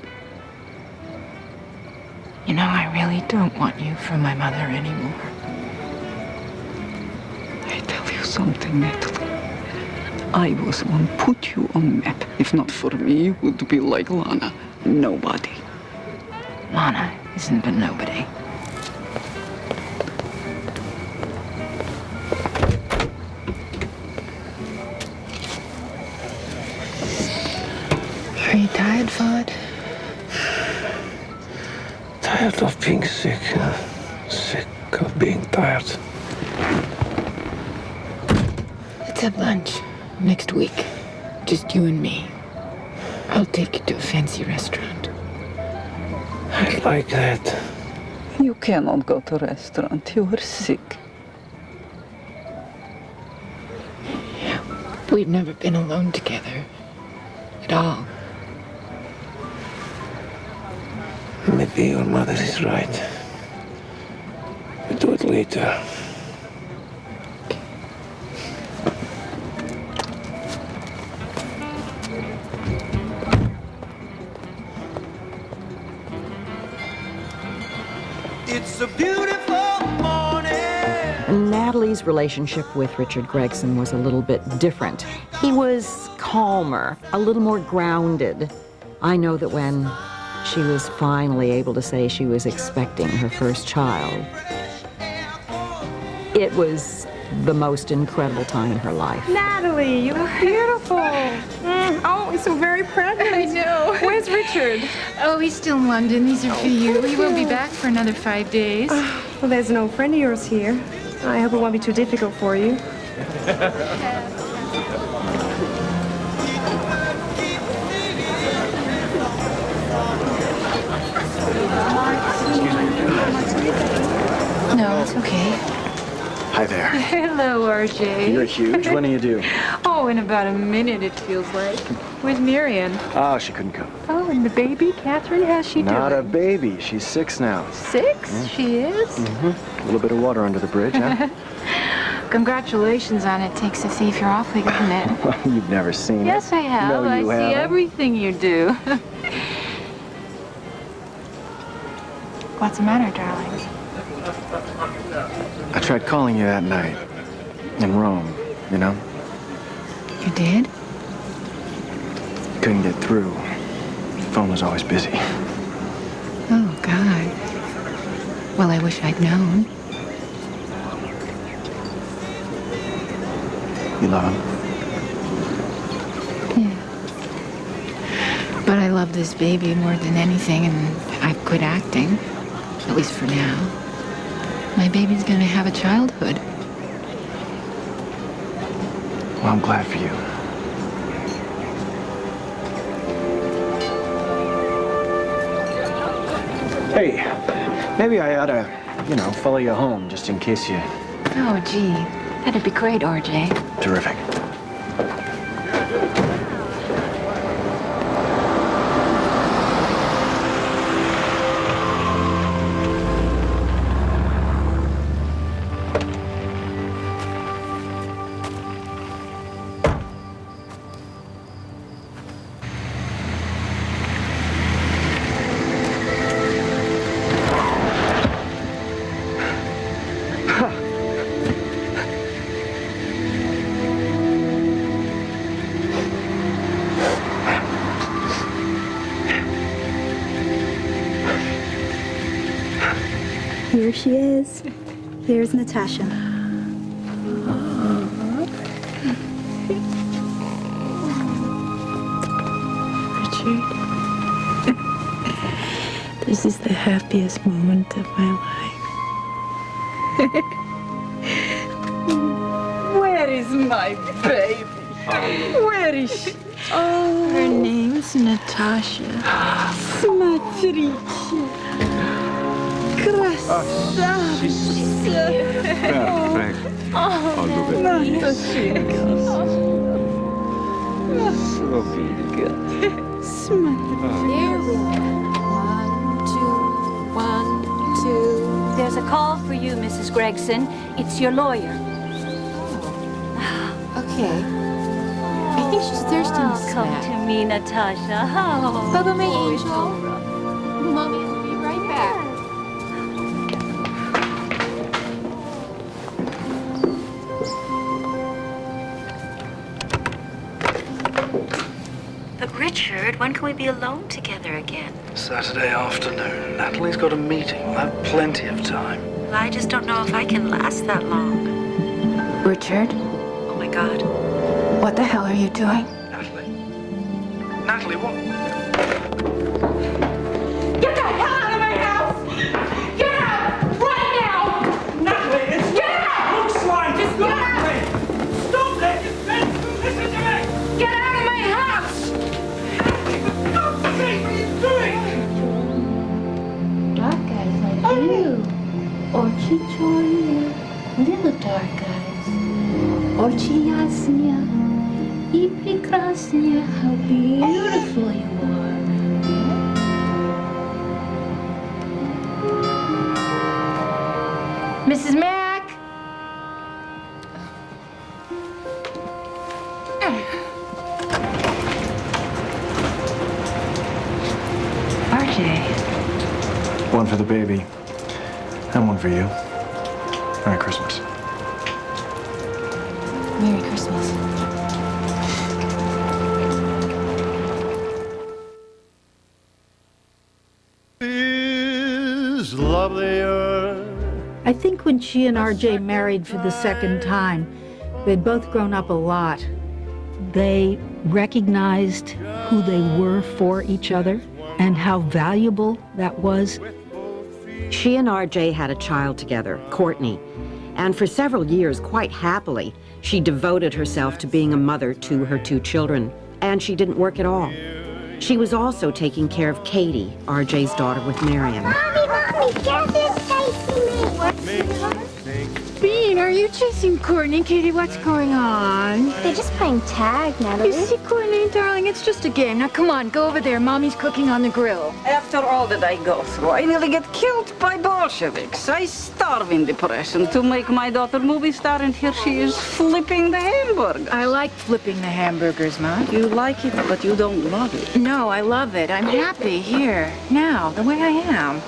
You know, I really don't want you for my mother anymore. I tell you something, Natalie. I was one put you on map. If not for me, you would be like Lana. Nobody. Lana isn't a nobody. Are you tired, Fudd? Tired of being sick. Sick of being tired. Let's have lunch next week. Just you and me. I'll take you to a fancy restaurant. I like that. You cannot go to a restaurant. You are sick. We've never been alone together. At all. Maybe your mother is right. We'll do it later. It's a beautiful morning. Natalie's relationship with Richard Gregson was a little bit different. He was calmer, a little more grounded. I know that when she was finally able to say she was expecting her first child, it was the most incredible time in her life. Natalie, you look beautiful. Oh, he's so very pregnant. I know. Where's Richard? Oh, he's still in London. These are for you. He won't be back for another 5 days. Well, there's no friend of yours here. I hope it won't be too difficult for you. No, it's okay. Hi there. Hello, RJ. You're huge. When do you do? Oh, in about a minute, it feels like. Where's Marion? Oh, she couldn't come. Oh, and the baby, Catherine, how's she Not doing? a baby. She's 6 now. 6? She is? Mm-hmm. A little bit of water under the bridge, huh? Congratulations on it. Takes a thief. You're awfully good at it. Well, you've never seen it. Yes, I have. No, I you see haven't. everything you do. What's the matter, darling? I tried calling you that night. In Rome, you know? You did? Couldn't get through. The phone was always busy. Oh, God. Well, I wish I'd known. You love him? Yeah. But I love this baby more than anything, and I've quit acting. At least for now. My baby's gonna have a childhood. Well, I'm glad for you. Hey, maybe I ought to, follow you home just in case you... Oh, gee. That'd be great, RJ. Terrific. Here she is. Here's Natasha. Richard, this is the happiest moment of my life. Where is my baby? Where is she? Oh, her name's Natasha. Смотрите. Красавица. Perfect. Наташенька. Słowienka. Here we go. 1, 2, 1, 2. There's a call for you, Mrs. Gregson. It's your lawyer. Okay. I think she's thirsty, Mrs. Come Mack. to me, Natasha. Oh, Bye-bye, my angel. Mommy will be right back. But Richard, when can we be alone together again? Saturday afternoon. Natalie's got a meeting. We'll have plenty of time. Well, I just don't know if I can last that long. Richard, Oh my God. what the hell are you doing? Natalie, what? Get the hell out of my house! Get out! Right now! Natalie, it's get out! Looks like just go away! Stop that! Just listen to me! Get out of my house! Stop! What are you doing? Dark guys like you. Orchi Choya. Little dark guys. Orchi Yasnya. И прекрасная, how beautiful you are. Mrs. Mack! RJ. One for the baby, and one for you. Merry Christmas. Merry Christmas. Is lovelier. I think when she and RJ married for the second time, they'd both grown up a lot. They recognized who they were for each other and how valuable that was. She and RJ had a child together, Courtney, and for several years, quite happily, she devoted herself to being a mother to her 2 children, and she didn't work at all. She was also taking care of Katie, RJ's daughter with Marion. Mommy, get this Bean, are you chasing Courtney? Katie, what's going on? They're just playing tag, Natalie. You see, Courtney, darling, it's just a game. Now, come on, go over there. Mommy's cooking on the grill. After all that I go through, I nearly get killed by Bolsheviks. I starve in depression to make my daughter movie star, and here she is flipping the hamburger. I like flipping the hamburgers, Mom. You like it, but you don't love it. No, I love it. I'm happy here, now, the way I am.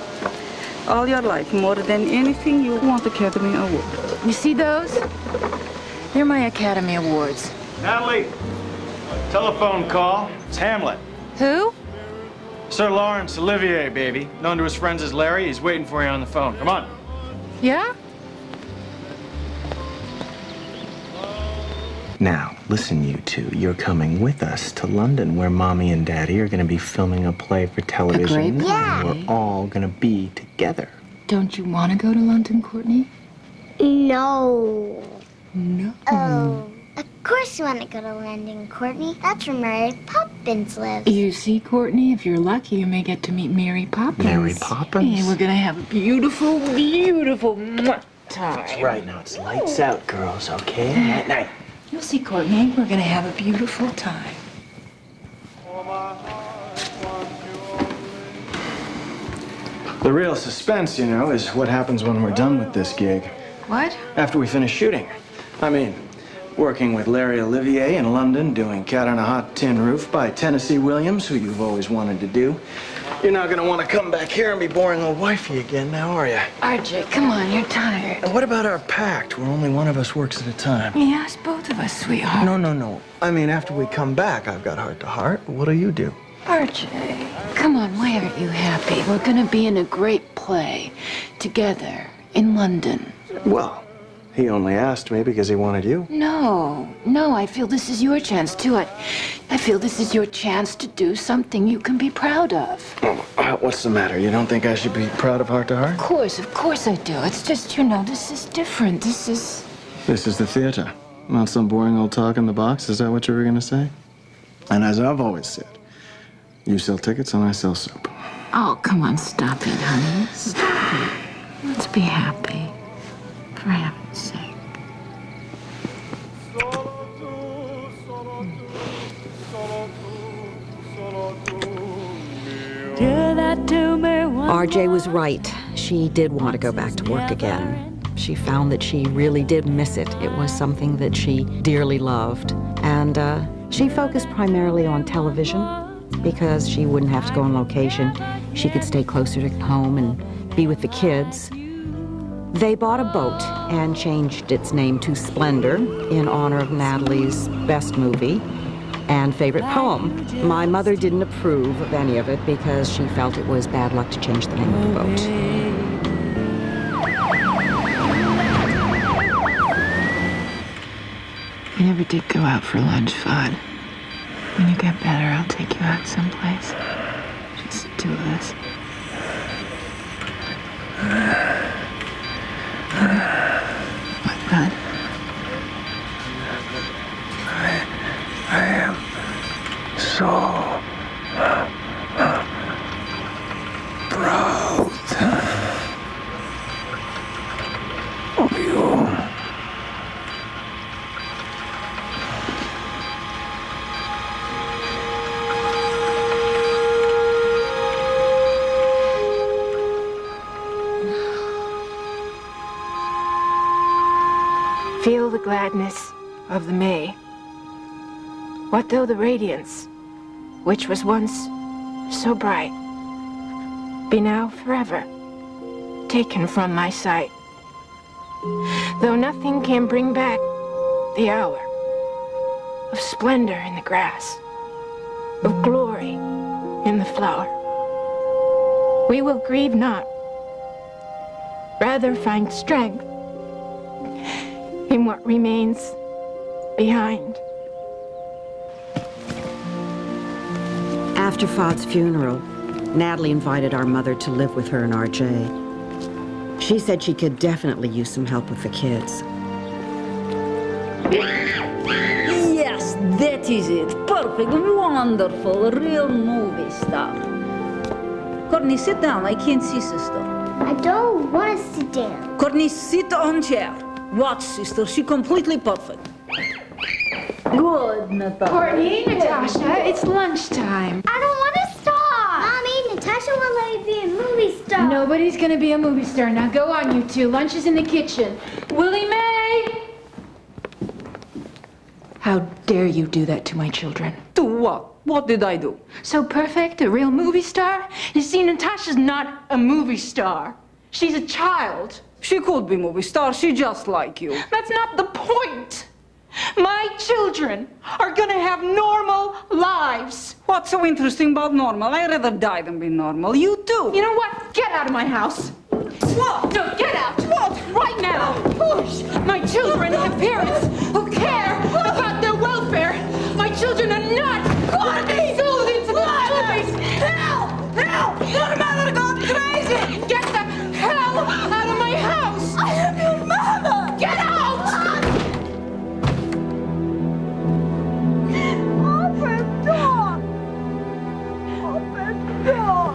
All your life, more than anything, you want Academy Award. You see those? They're my Academy Awards. Natalie, telephone call. It's Hamlet. Who? Sir Lawrence Olivier, baby. Known to his friends as Larry. He's waiting for you on the phone. Come on. Yeah? Now, listen, you two. You're coming with us to London, where Mommy and Daddy are going to be filming a play for television. great play. And we're all going to be together. Don't you want to go to London, Courtney? No. No. Oh. Of course you want to go to London, Courtney. That's where Mary Poppins lives. You see, Courtney, if you're lucky, you may get to meet Mary Poppins. Mary Poppins? Hey, we're going to have a beautiful, beautiful time. That's right. Now it's lights out, girls, okay? Night, night. You'll see, Courtney, we're going to have a beautiful time. The real suspense, you know, is what happens when we're done with this gig. What? After we finish shooting. I mean, working with Larry Olivier in London, doing Cat on a Hot Tin Roof by Tennessee Williams, who you've always wanted to do. You're not gonna want to come back here and be boring old wifey again now, are you? RJ, come on, you're tired. And what about our pact, where only one of us works at a time? Yes, both of us, sweetheart. No. I mean, after we come back, I've got heart to heart. What'll you do? RJ, come on, why aren't you happy? We're gonna be in a great play together in London. Well, he only asked me because he wanted you. No, I feel this is your chance too. I feel this is your chance to do something you can be proud of. What's the matter? You don't think I should be proud of Heart to Heart? Of course I do. It's just, this is different. This is the theater, not some boring old talk in the box. Is that what you were gonna say? And as I've always said, you sell tickets and I sell soup. Oh, come on, stop it, honey. Stop it. Let's be happy. For heaven's sake. RJ was right. She did want to go back to work again. She found that she really did miss it. It was something that she dearly loved. And she focused primarily on television because she wouldn't have to go on location. She could stay closer to home and be with the kids. They bought a boat and changed its name to Splendor in honor of Natalie's best movie and favorite poem. My mother didn't approve of any of it because she felt it was bad luck to change the name of the boat. We never did go out for lunch, Fudd. When you get better, I'll take you out someplace. Just the two of us. What, Fudd? I am so proud of you. Feel the gladness of the May. What though the radiance, which was once so bright, be now forever taken from my sight? Though nothing can bring back the hour of splendor in the grass, of glory in the flower, we will grieve not, rather find strength in what remains behind. After Fudd's funeral, Natalie invited our mother to live with her and RJ. She said she could definitely use some help with the kids. Yes, that is it. Perfect, wonderful, a real movie star. Courtney, sit down. I can't see, sister. I don't want to sit down. Courtney, sit on chair. Watch, sister. She completely perfect. Good, Natalie. Courtney, Natasha, it's lunchtime. I don't want to stop. Mommy, Natasha won't let me be a movie star. Nobody's gonna be a movie star. Now go on, you two. Lunch is in the kitchen. Willie Mae! How dare you do that to my children? To what? What did I do? So perfect, a real movie star? You see, Natasha's not a movie star. She's a child. She could be movie star. She just like you. That's not the point. My children are gonna have normal lives. What's so interesting about normal? I'd rather die than be normal. You too. You know what? Get out of my house. What? No, get out. What? Right now. Push. My children have parents who care about their welfare. My children are not going to be sold into the movies. Help! Help! Your mother got crazy! Get the hell out of my house. I am your mother! Get out! Open door! Open door!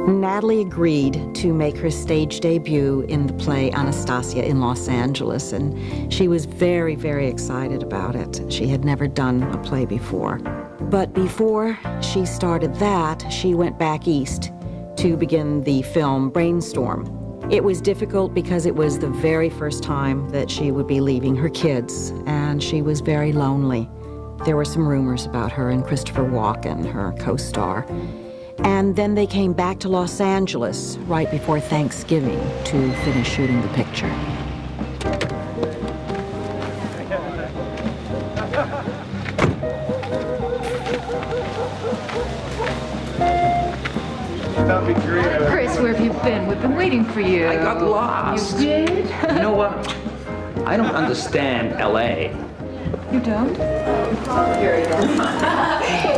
Natalie agreed to make her stage debut in the play Anastasia in Los Angeles, and she was very, very excited about it. She had never done a play before. But before she started that, she went back east to begin the film Brainstorm. It was difficult because it was the very first time that she would be leaving her kids, and she was very lonely. There were some rumors about her and Christopher Walken, her co-star. And then they came back to Los Angeles right before Thanksgiving to finish shooting the picture. That'd be great. Chris, where have you been? We've been waiting for you. I got lost. You did? You know what? I don't understand L.A. You don't?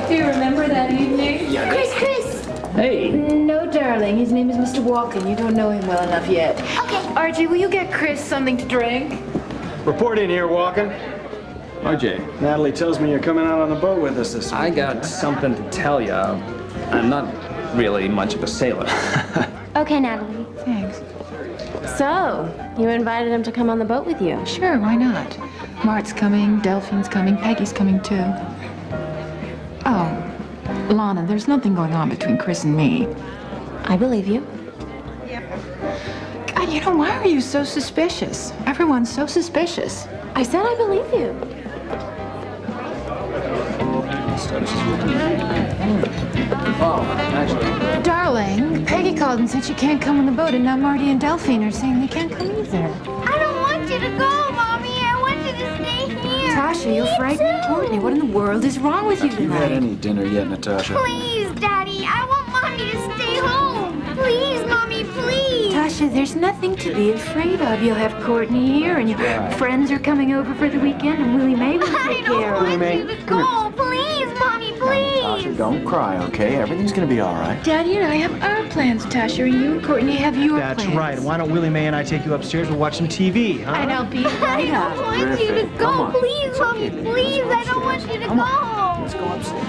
Do you remember that evening? Yeah. Chris! Hey. No, darling. His name is Mr. Walken. You don't know him well enough yet. Okay. Archie, will you get Chris something to drink? Report in here, Walken. RJ. Natalie tells me you're coming out on the boat with us this week. I got something to tell you. I'm not really much of a sailor. Okay, Natalie. Thanks. So, you invited him to come on the boat with you? Sure, why not? Mart's coming, Delphine's coming, Peggy's coming too. Oh, Lana, there's nothing going on between Chris and me. I believe you. God, you know, why are you so suspicious? Everyone's so suspicious. I said I believe you. Oh, actually. Darling, Peggy called and said she can't come on the boat, and now Marty and Delphine are saying they can't come either. I don't want you to go, Mommy. I want you to stay here. Tasha, you're frightening Courtney. What in the world is wrong with you Have you had tonight? any dinner yet, Natasha? Please, Daddy. I want Mommy to stay home. Please, Mommy, please. Tasha, there's nothing to be afraid of. You'll have Courtney here, and your friends are coming over for the weekend, and Willie Mae will take care of I don't want you to go. Please, Mommy, please. Natasha, don't cry, okay? Everything's gonna be all right. Daddy and I have our plans, Tasha, and you and Courtney have your That's plans. right. Why don't Willie Mae and I take you upstairs? We'll watch some TV, huh? And I'll be right I up. don't want you to Come go. on. Please, Mommy, please. I don't want you to go. Let's go upstairs.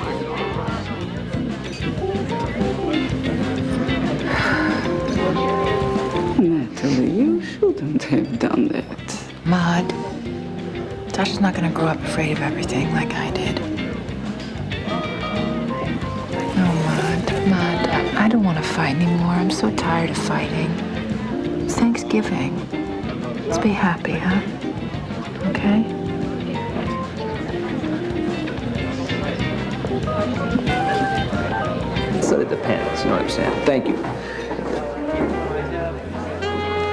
Natalie, you shouldn't have done that. Maud, Tasha's not gonna grow up afraid of everything like I did. No, Maud, I don't want to fight anymore. I'm so tired of fighting. It's Thanksgiving. Let's be happy, huh? Okay? So it depends, you know what I'm saying? Thank you.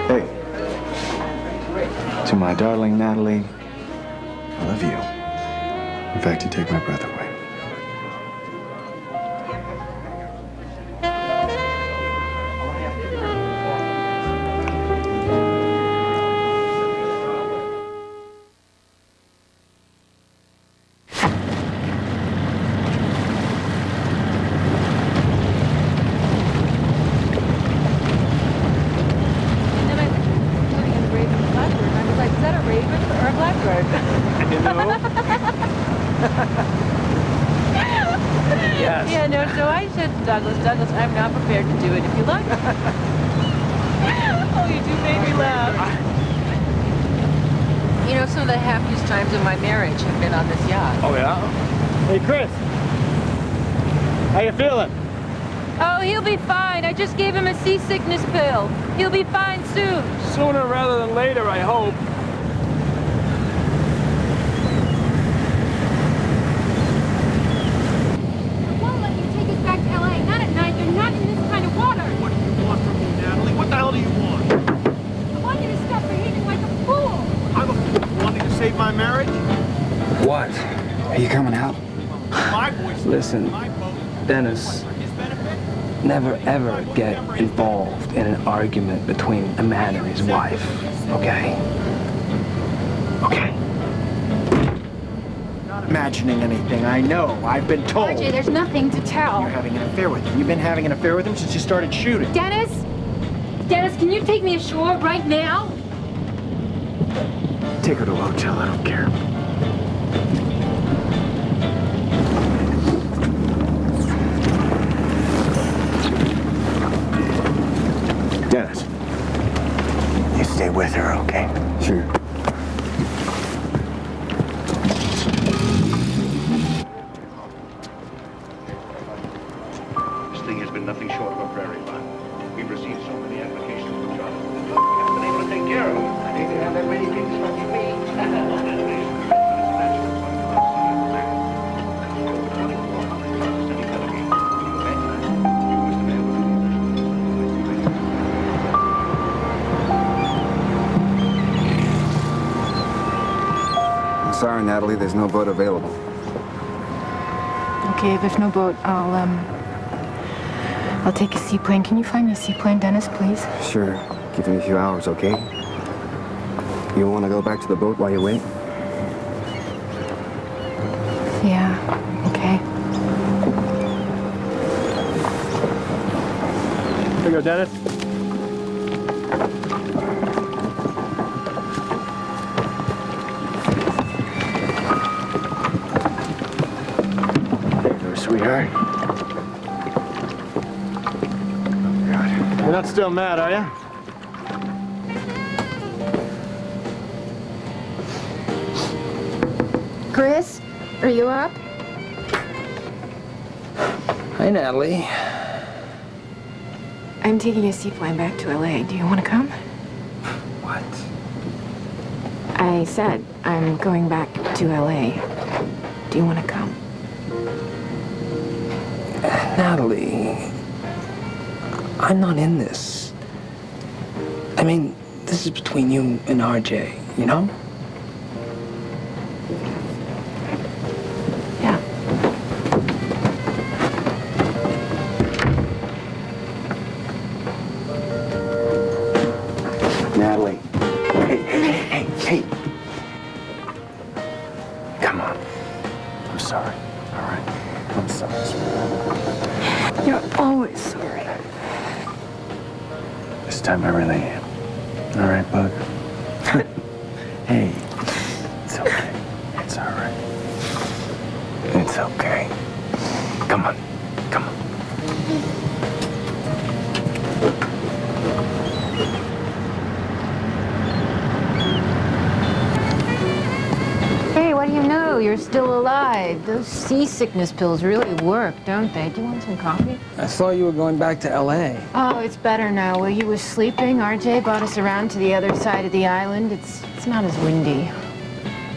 Hey. To my darling Natalie, I love you. In fact, you take my breath away. Yes. Yeah, no, so I said to Douglas, I'm not prepared to do it if you like. Oh, you do make me laugh. You know, some of the happiest times of my marriage have been on this yacht. Oh, yeah? Hey, Chris. How you feeling? Oh, he'll be fine. I just gave him a seasickness pill. He'll be fine soon. Sooner rather than later, I hope. My marriage? What? Are you coming out? My voice. Listen, Dennis, never ever get involved in an argument between a man and his wife, okay? Okay. Not imagining anything, I know. I've been told. RJ, there's nothing to tell. You're having an affair with him. You've been having an affair with him since you started shooting. Dennis? Dennis, can you take me ashore right now? Take her to a hotel, I don't care. Dennis, you stay with her, okay? Sure. This thing has been nothing short of a prairie fire. We've received so many applications for jobs. We haven't been able to take care of them. I think they have that many things fucking me. Sorry, Natalie, there's no boat available. Okay, if there's no boat, I'll take a seaplane. Can you find me a seaplane, Dennis, please? Sure. Give me a few hours, okay? You want to go back to the boat while you wait? Yeah, okay. Here you go, Dennis. There you go, sweetheart. You're not still mad, are you? Chris, are you up? Hi, Natalie. I'm taking a seaplane back to LA. Do you want to come? What? I said I'm going back to LA. Do you want to come? Natalie, I'm not in this. I mean, this is between you and RJ, you know? Yeah. Natalie. Hey. Come on. I'm sorry, all right? I'm sorry, sweetheart. You're always sorry. This time I really am. All right, bud? Hey, it's okay. It's all right. It's okay. Come on. Come on. Hey, what do you know? You're still alive. Those seasickness pills really work, don't they? Do you want some coffee? I thought you were going back to LA. Oh, it's better now. While you was sleeping, RJ brought us around to the other side of the island. It's not as windy.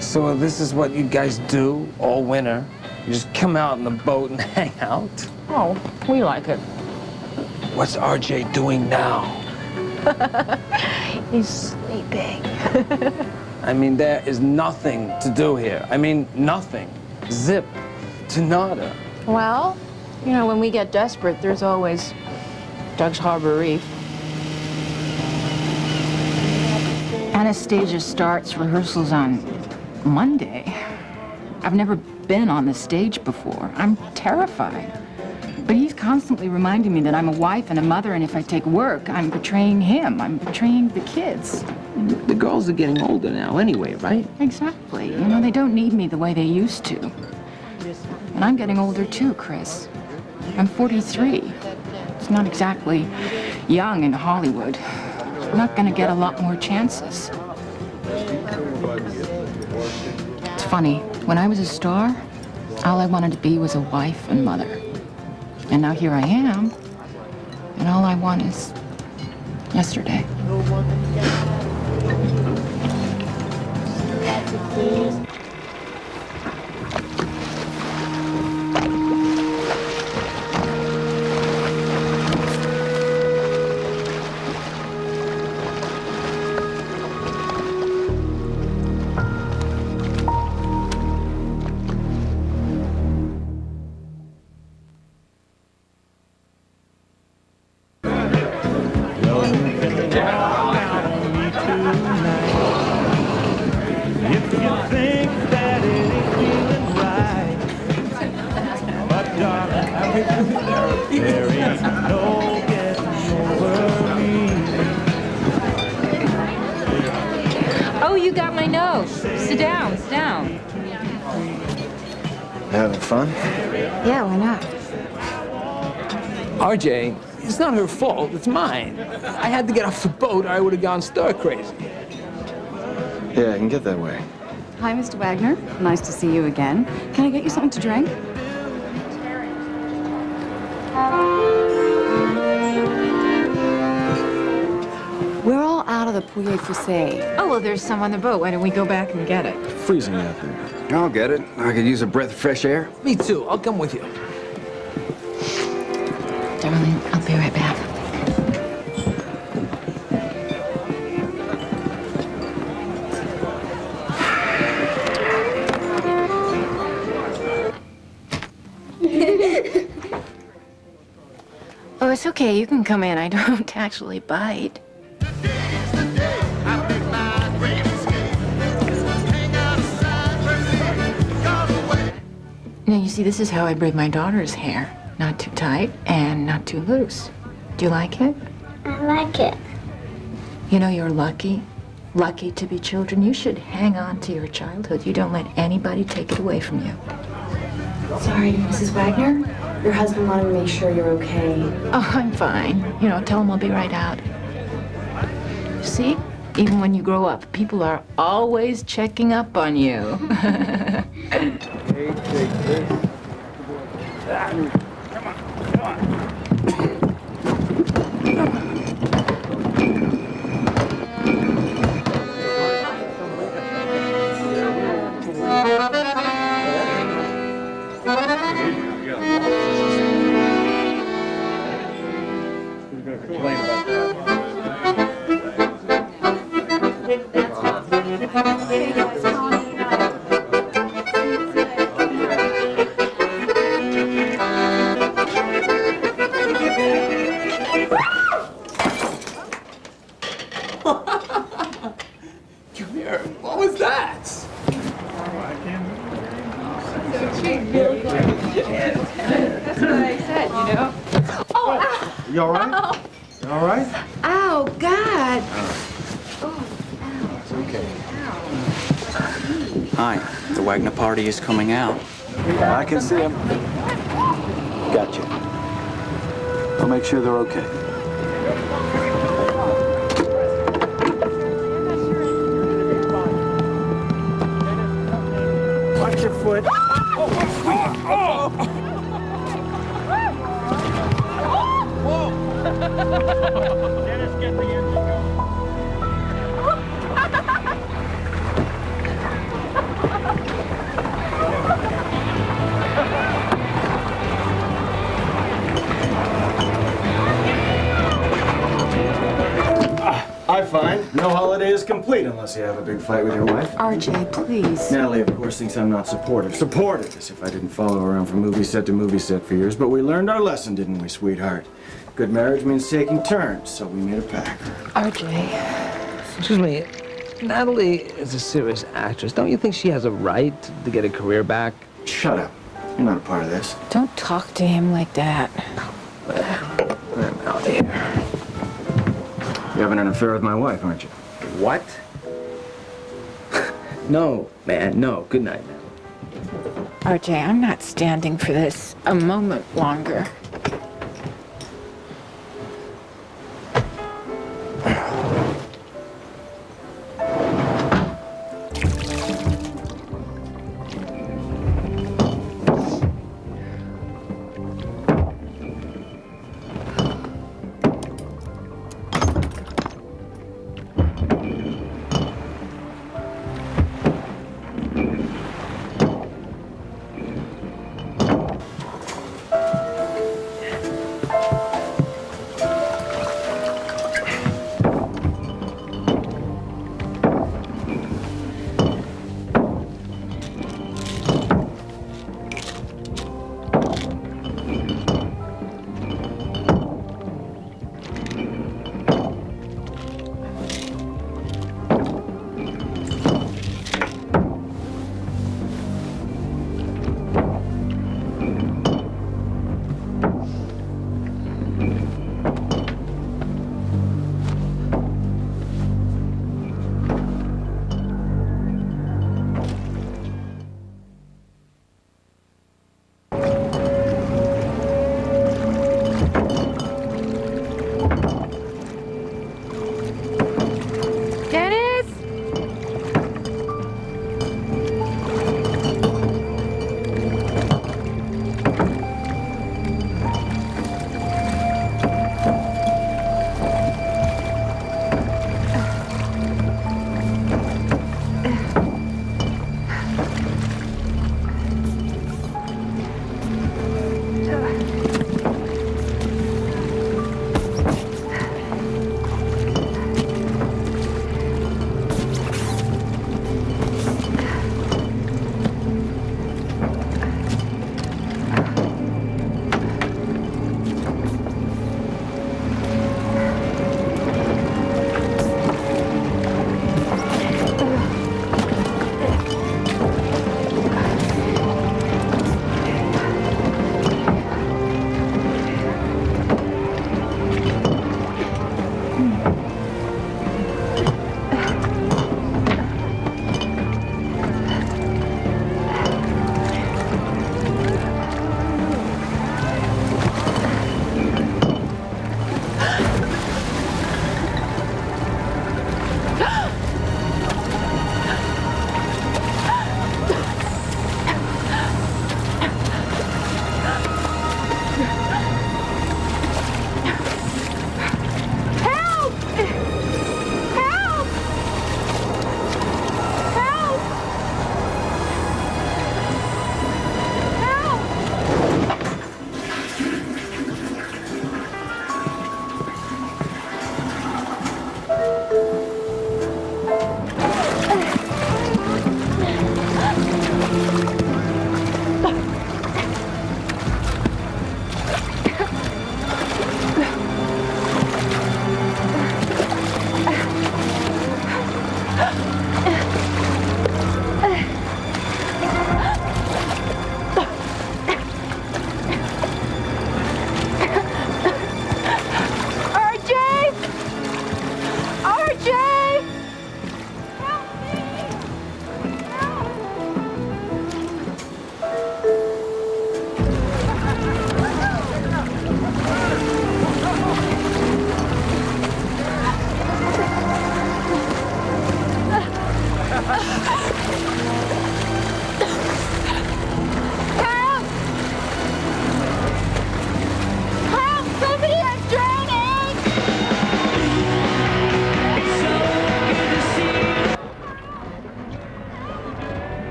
So this is what you guys do all winter? You just come out in the boat and hang out? Oh, we like it. What's RJ doing now? He's sleeping. I mean, there is nothing to do here. I mean, nothing. Zip to nada. Well, you know, when we get desperate, there's always Doug's Harbor Reef. Anastasia starts rehearsals on Monday. I've never been on the stage before. I'm terrified. But he's constantly reminding me that I'm a wife and a mother, and if I take work, I'm betraying him. I'm betraying the kids. The girls are getting older now anyway, right? Exactly. You know, they don't need me the way they used to. And I'm getting older too, Chris. I'm 43. It's not exactly young in Hollywood. I'm not gonna get a lot more chances. It's funny, when I was a star, all I wanted to be was a wife and mother. And now here I am, and all I want is yesterday. Oh, you got my note. Sit down, sit down. Having fun? Yeah, why not? RJ, it's not her fault, it's mine. I had to get off the boat or I would have gone stir crazy. Yeah, I can get that way. Hi, Mr. Wagner. Nice to see you again. Can I get you something to drink? We're all out of the Pouillet Foussé. Oh, well, there's some on the boat. Why don't we go back and get it? Freezing out there. I'll get it. I could use a breath of fresh air. Me too. I'll come with you. Darling, I'll be right back. it's okay. You can come in. I don't actually bite. Now, you see, this is how I braid my daughter's hair. Not too tight and not too loose. Do you like it? I like it. You know, you're lucky. Lucky to be children. You should hang on to your childhood. You don't let anybody take it away from you. Sorry, Mrs. Wagner. Your husband wanted to make sure you're okay. Oh, I'm fine. You know, tell him I'll be right out. See? Even when you grow up, people are always checking up on you. What was that? That's what I said, you know? Oh, You all right? ow. You all right? Ow, God. Hi, the Wagner party is coming out. I can see him. Gotcha. I'll make sure they're okay. Watch your foot. Dennis, get the engine going. I find no holiday is complete unless you have a big fight with your wife. RJ, please. Natalie, of course, thinks I'm not supportive. Supportive, as if I didn't follow her around from movie set to movie set for years. But we learned our lesson, didn't we, sweetheart? Good marriage means taking turns, so we made a pact. RJ. Excuse me, Natalie is a serious actress. Don't you think she has a right to get a career back? Shut up. You're not a part of this. Don't talk to him like that. I'm out here. You're having an affair with my wife, aren't you? What? No, man, no. Good night, Natalie. RJ, I'm not standing for this a moment longer.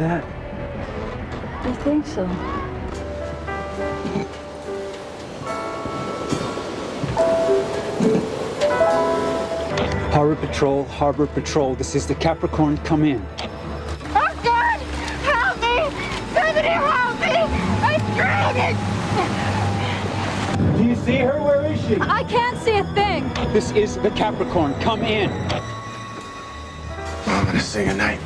that? I think so. Harbor Patrol, this is the Capricorn, come in. Oh, God! Help me! Somebody help me! I'm drowning! Do you see her? Where is she? I can't see a thing. This is the Capricorn, come in. I'm gonna say goodnight.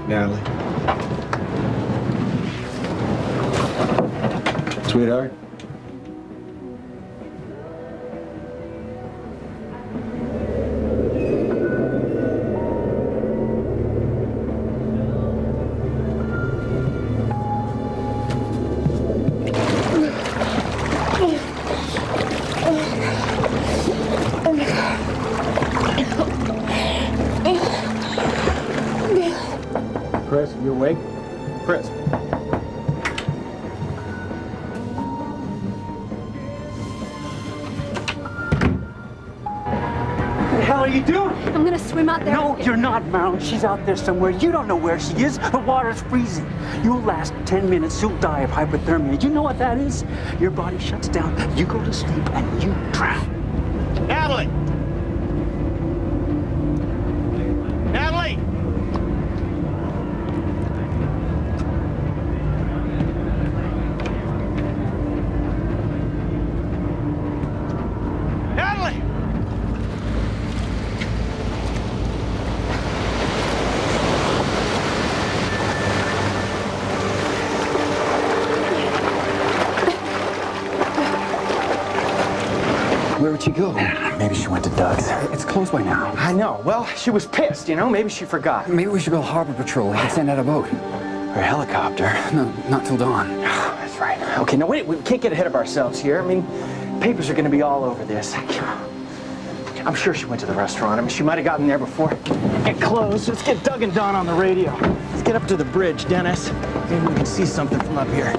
Natalie. Sweetheart. Chris, you awake? Chris. What the hell are you doing? I'm gonna swim out there. No, you're not, Marilyn. She's out there somewhere. You don't know where she is. The water's freezing. You'll last 10 minutes. You'll die of hypothermia. You know what that is? Your body shuts down. You go to sleep and you drown. Natalie! Natalie! Natalie! Where'd she go? Maybe she went to Doug's. It's closed by now. I know. Well, she was pissed, you know? Maybe she forgot. Maybe we should go Harbor Patrol. We can send out a boat. Or a helicopter. No, not till dawn. That's right. Okay, now wait, we can't get ahead of ourselves here. I mean, papers are going to be all over this. I'm sure she went to the restaurant. I mean, she might have gotten there before it closed. Let's get Doug and Don on the radio. Let's get up to the bridge, Dennis. Maybe we can see something from up here.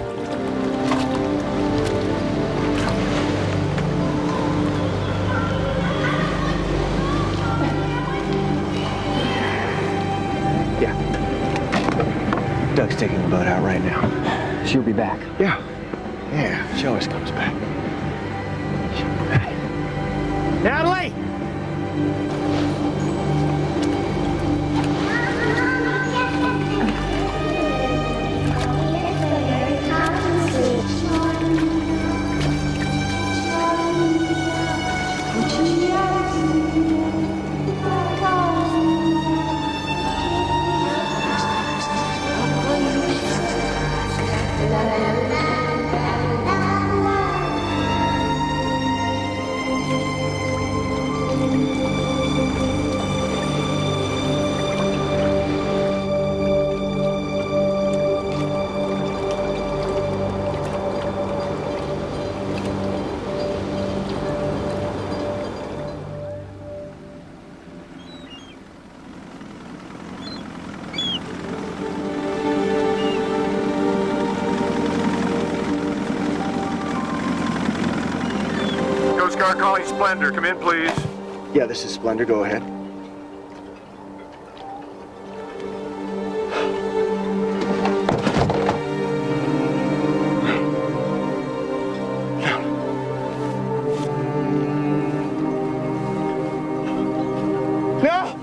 Doug's taking the boat out right now. She'll be back. Yeah. Yeah, she always comes back. She'll be back. Natalie! Car calling Splendor. Come in, please. Yeah, this is Splendor. Go ahead. No!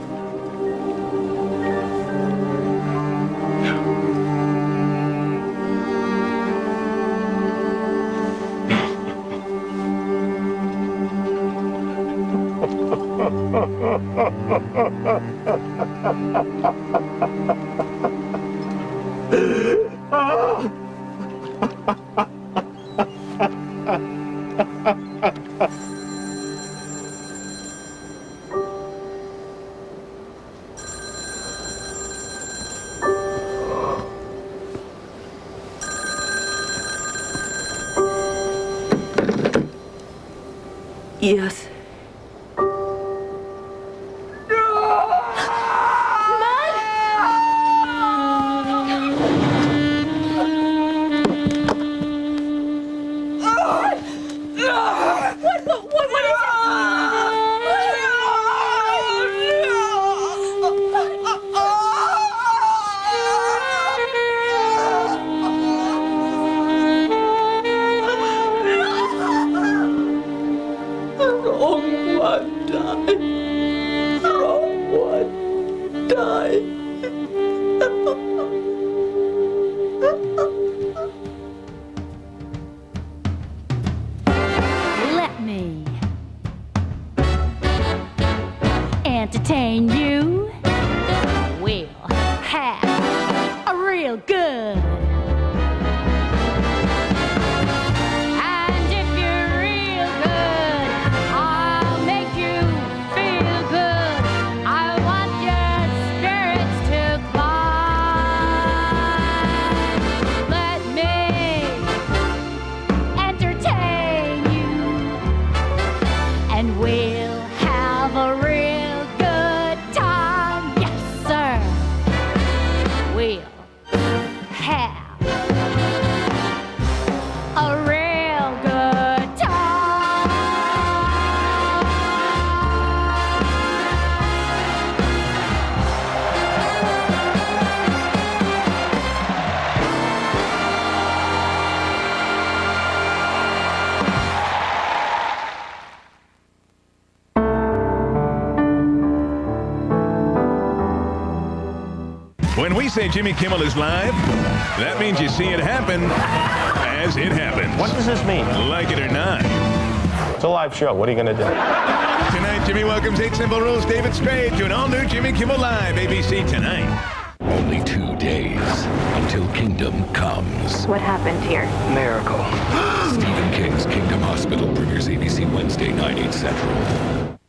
Yes. Someone died. Someone died. Let me entertain you. We'll have a real good. And if you're real good, I'll make you feel good. I want your spirits to climb. Let me entertain you, and we'll have a real good time. Yes, sir. We'll have a real good time. When we say Jimmy Kimmel is live, that means you see it happen as it happens. What does this mean? Like it or not. It's a live show. What are you going to do? Tonight, Jimmy welcomes 8 Simple Rules David Spade to an all-new Jimmy Kimmel Live, ABC tonight. Only 2 days until Kingdom comes. What happened here? Miracle. Stephen King's Kingdom Hospital premieres ABC Wednesday, 9, 8 Central.